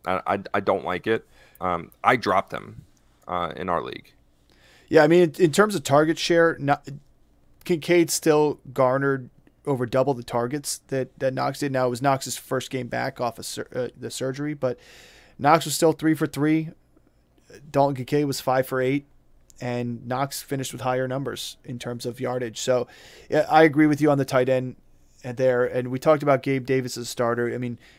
I don't like it. I dropped him in our league. Yeah, in terms of target share, Kincaid still garnered over double the targets that Knox did. Now, it was Knox's first game back off of the surgery, but Knox was still 3 for 3. Dalton Kincaid was 5 for 8, and Knox finished with higher numbers in terms of yardage. So yeah, I agree with you on the tight end there. And we talked about Gabe Davis as a starter.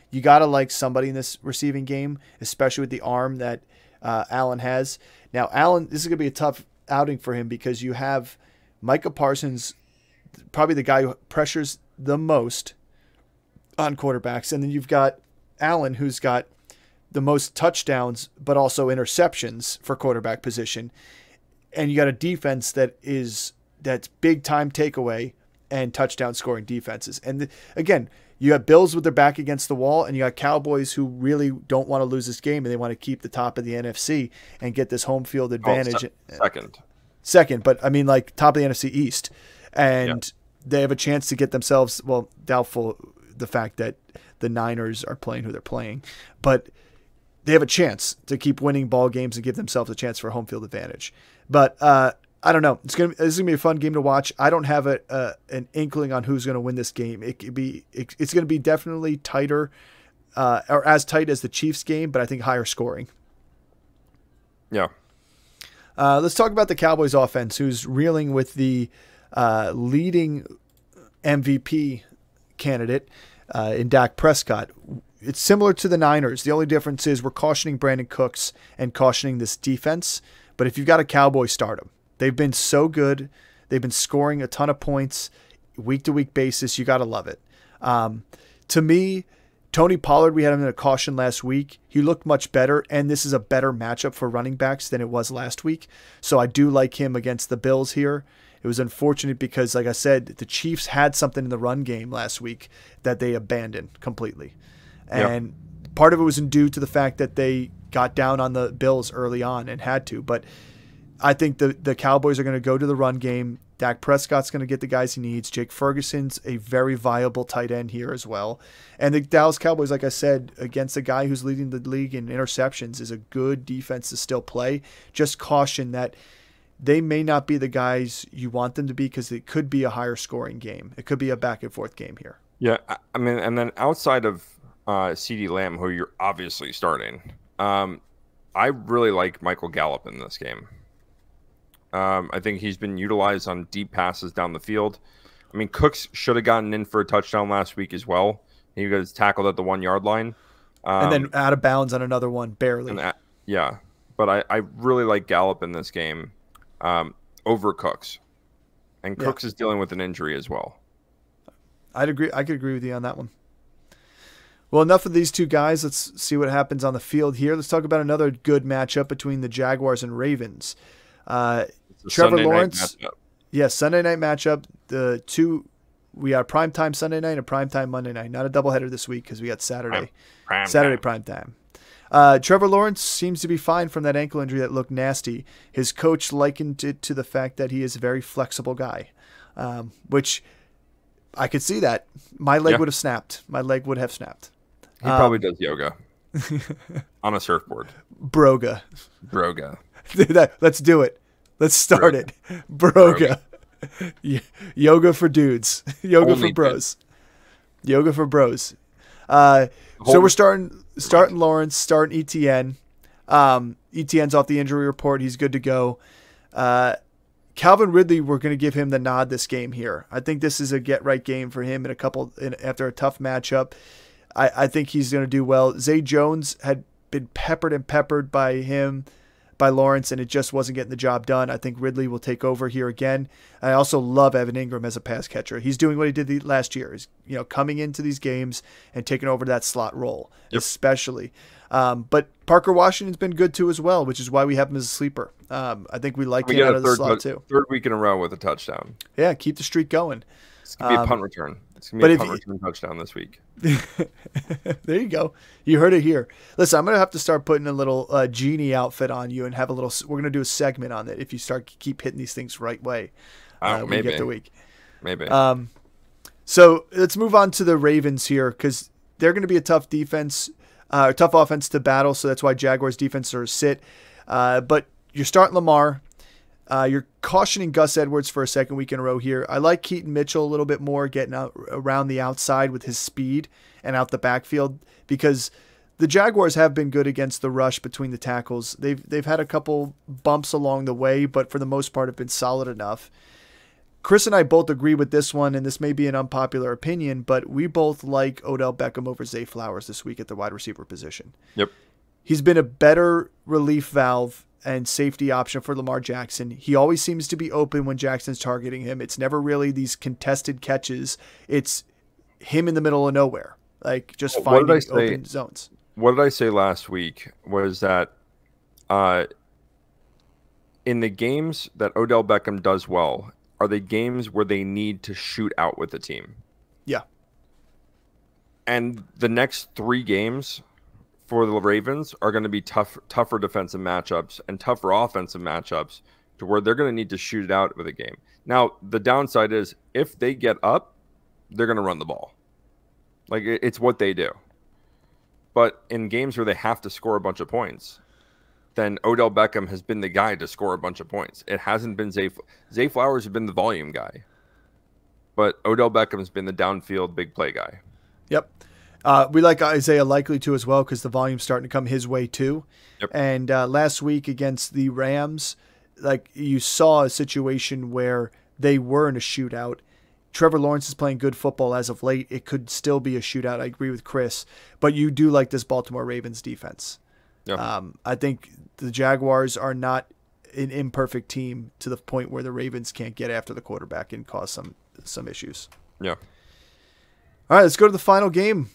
You got to like somebody in this receiving game, especially with the arm that Allen has. Now, Allen, this is going to be a tough outing for him because you have Micah Parsons, probably the guy who pressures the most on quarterbacks. And then you've got Allen, who's got the most touchdowns, but also interceptions for quarterback position. And you got a defense that's big time takeaway and touchdown scoring defenses. And again, you got Bills with their back against the wall, and you got Cowboys who really don't want to lose this game, and they want to keep the top of the NFC and get this home field advantage. Second, but top of the NFC East. And they have a chance to get themselves, doubtful the fact that the Niners are playing who they're playing, but they have a chance to keep winning ball games and give themselves a chance for a home field advantage. But I don't know. This is gonna be a fun game to watch. I don't have an inkling on who's gonna win this game. It's gonna be definitely tighter, or as tight as the Chiefs game, but I think higher scoring. Yeah. Let's talk about the Cowboys offense, who's reeling with the leading MVP candidate in Dak Prescott. It's similar to the Niners. The only difference is we're cautioning Brandon Cooks and cautioning this defense. But if you've got a Cowboy, start them. They've been so good. They've been scoring a ton of points week-to-week basis. You got to love it. To me, Tony Pollard, we had him in a caution last week. He looked much better, and this is a better matchup for running backs than it was last week. So I do like him against the Bills here. It was unfortunate because, like I said, the Chiefs had something in the run game last week that they abandoned completely. And part of it was due to the fact that they got down on the Bills early on and had to. But I think the Cowboys are going to go to the run game. Dak Prescott's going to get the guys he needs. Jake Ferguson's a very viable tight end here as well. And the Dallas Cowboys, like I said, against a guy who's leading the league in interceptions, is a good defense to still play. Just caution that they may not be the guys you want them to be because it could be a higher scoring game. It could be a back and forth game here. Yeah, and then outside of CeeDee Lamb, who you're obviously starting, I really like Michael Gallup in this game. I think he's been utilized on deep passes down the field. I mean, Cooks should have gotten in for a touchdown last week as well. He was tackled at the 1 yard line. And then out of bounds on another one, barely. Yeah. But I really like Gallup in this game over Cooks. And Cooks is dealing with an injury as well. I'd agree. I could agree with you on that one. Well, enough of these two guys. Let's see what happens on the field here. Let's talk about another good matchup between the Jaguars and Ravens. Trevor Lawrence. Yes, Sunday night matchup. We got primetime Sunday night and primetime Monday night. Not a doubleheader this week because we got Saturday. Saturday primetime. Trevor Lawrence seems to be fine from that ankle injury that looked nasty. His coach likened it to the fact that he is a very flexible guy, which I could see that. My leg would have snapped. My leg would have snapped. He probably does yoga on a surfboard. Broga. Let's do it. Let's start it. Broga. Yoga for dudes. Yoga for bros. Yoga for bros. So we're starting Lawrence, starting ETN. ETN's off the injury report. He's good to go. Calvin Ridley, we're going to give him the nod this game here. I think this is a get-right game for him after a tough matchup. I think he's going to do well. Zay Jones had been peppered by Lawrence, and it just wasn't getting the job done. I think Ridley will take over here again. I also love Evan Ingram as a pass catcher. He's doing what he did last year. He's coming into these games and taking over that slot role, especially. But Parker Washington's been good too as well, which is why we have him as a sleeper. I think we like him out of the slot too. Third week in a row with a touchdown. Yeah, keep the streak going. It's going to be a punt return. It's going to be a punt return touchdown this week. There you go. You heard it here. Listen, I'm going to have to start putting a little genie outfit on you and have a little – we're going to do a segment on it if you keep hitting these things right way. Maybe. We get the week. Maybe. So let's move on to the Ravens here because they're going to be a tough defense, tough offense to battle, so that's why Jaguars defense are a sit. But you're starting Lamar. You're cautioning Gus Edwards for a second week in a row here. I like Keaton Mitchell a little bit more, getting out around the outside with his speed and out the backfield because the Jaguars have been good against the rush between the tackles. They've had a couple bumps along the way, but for the most part have been solid enough. Chris and I both agree with this one, and this may be an unpopular opinion, but we both like Odell Beckham over Zay Flowers this week at the wide receiver position. Yep. He's been a better relief valve and safety option for Lamar Jackson. He always seems to be open when Jackson's targeting him. It's never really these contested catches. It's him in the middle of nowhere, like just finding open zones. What did I say last week was that in the games that Odell Beckham does well are the games where they need to shoot out with the team. Yeah. And the next 3 games for the Ravens are going to be tougher defensive matchups and tougher offensive matchups to where they're going to need to shoot it out with a game. Now, the downside is if they get up, they're going to run the ball. Like, it's what they do. But in games where they have to score a bunch of points, then Odell Beckham has been the guy to score a bunch of points. It hasn't been Zay Flowers has been the volume guy. But Odell Beckham has been the downfield big play guy. Yep. We like Isaiah Likely to as well because the volume's starting to come his way too. Yep. And last week against the Rams, like you saw a situation where they were in a shootout. Trevor Lawrence is playing good football as of late. It could still be a shootout. I agree with Chris. But you do like this Baltimore Ravens defense. Yep. I think the Jaguars are not an imperfect team to the point where the Ravens can't get after the quarterback and cause some issues. Yeah. All right, let's go to the final game.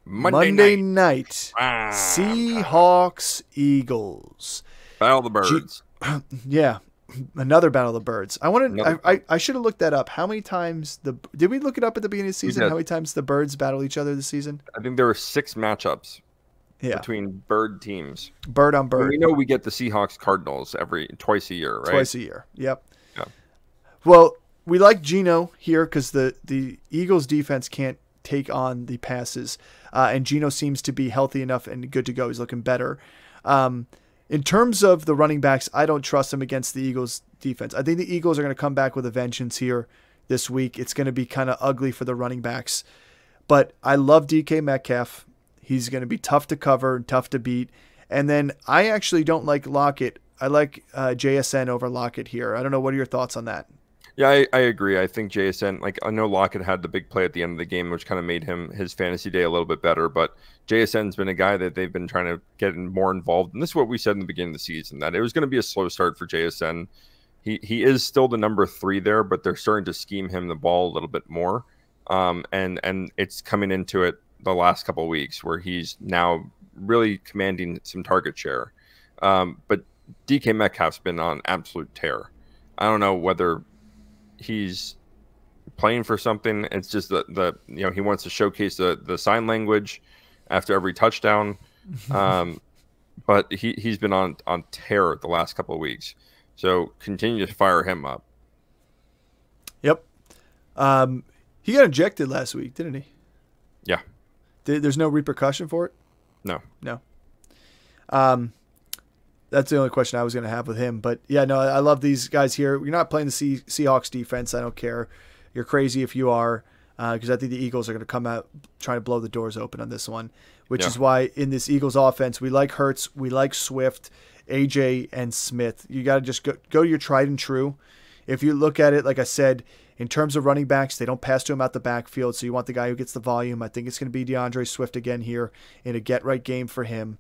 Monday night. Ah, Seahawks, Eagles. Battle of the Birds. Yeah, another Battle of the Birds. I should have looked that up. How many times did we look it up at the beginning of the season? How many times the Birds battle each other this season? I think there were 6 matchups between bird teams. Bird on bird. And we know we get the Seahawks Cardinals twice a year, right? Twice a year. Yep. Yeah. Well, we like Geno here because the Eagles defense can't take on the passes. And Geno seems to be healthy enough and good to go. He's looking better. In terms of the running backs, I don't trust him against the Eagles defense. I think the Eagles are going to come back with a vengeance here this week. It's going to be kind of ugly for the running backs. But I love DK Metcalf. He's going to be tough to cover and tough to beat. And then I actually don't like Lockett. I like JSN over Lockett here. I don't know. What are your thoughts on that? Yeah, I agree. I think JSN, like, I know Lockett had the big play at the end of the game, which kind of made his fantasy day a little bit better. But JSN's been a guy that they've been trying to get more involved. And this is what we said in the beginning of the season, that it was going to be a slow start for JSN. He is still the number 3 there, but they're starting to scheme him the ball a little bit more. And it's coming into it the last couple of weeks where he's now really commanding some target share. But DK Metcalf's been on absolute tear. I don't know whether he's playing for something. It's just the he wants to showcase the sign language after every touchdown. But he's been on tear the last couple of weeks. So continue to fire him up. Yep. He got ejected last week, didn't he? Yeah. There's no repercussion for it? No. That's the only question I was going to have with him. But, yeah, no, I love these guys here. You're not playing the Seahawks defense. I don't care. You're crazy if you are, because I think the Eagles are going to come out trying to blow the doors open on this one, which is why in this Eagles offense, we like Hurts, we like Swift, AJ, and Smith. You got to just go your tried and true. If you look at it, like I said, in terms of running backs, they don't pass to him out the backfield, so you want the guy who gets the volume. I think it's going to be DeAndre Swift again here in a get-right game for him.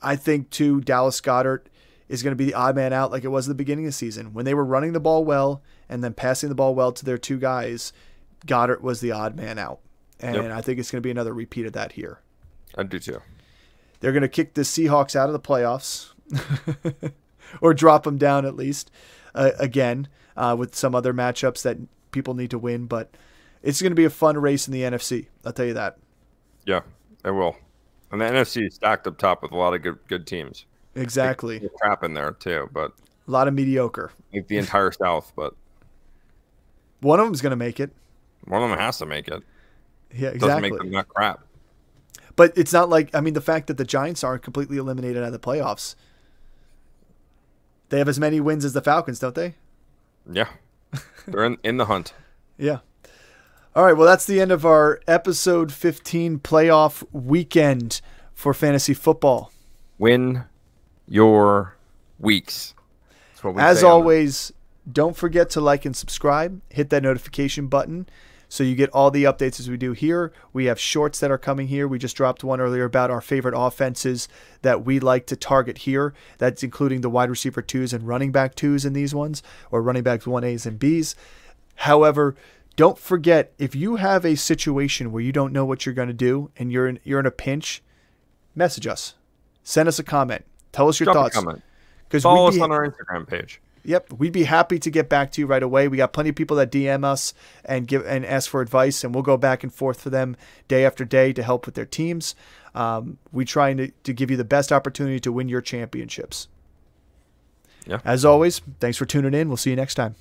I think, too, Dallas Goedert is going to be the odd man out like it was at the beginning of the season. When they were running the ball well and then passing the ball well to their 2 guys, Goddard was the odd man out. And I think it's going to be another repeat of that here. I do, too. They're going to kick the Seahawks out of the playoffs or drop them down at least again with some other matchups that people need to win. But it's going to be a fun race in the NFC. I'll tell you that. Yeah, it will. And the NFC is stacked up top with a lot of good teams. Exactly. There's crap in there too, but a lot of mediocre. Like the entire South, but one of them's going to make it. One of them has to make it. Yeah, exactly. Doesn't make them not crap. But it's not like, I mean, the fact that the Giants aren't completely eliminated out of the playoffs. They have as many wins as the Falcons, don't they? Yeah. They're in the hunt. Yeah. All right, well, that's the end of our episode 15 playoff weekend for fantasy football. Win your weeks. That's what we As say always, don't forget to like and subscribe. Hit that notification button so you get all the updates as we do here. We have shorts that are coming here. We just dropped one earlier about our favorite offenses that we like to target here. That's including the wide receiver 2s and running back 2s in these ones, or running backs 1As and Bs. However, don't forget, if you have a situation where you don't know what you're going to do and you're in a pinch, message us. Send us a comment. Tell us your thoughts. Follow us on our Instagram page. Yep, we'd be happy to get back to you right away. We got plenty of people that DM us and ask for advice, and we'll go back and forth for them day after day to help with their teams. We try to give you the best opportunity to win your championships. Yeah. As always, thanks for tuning in. We'll see you next time.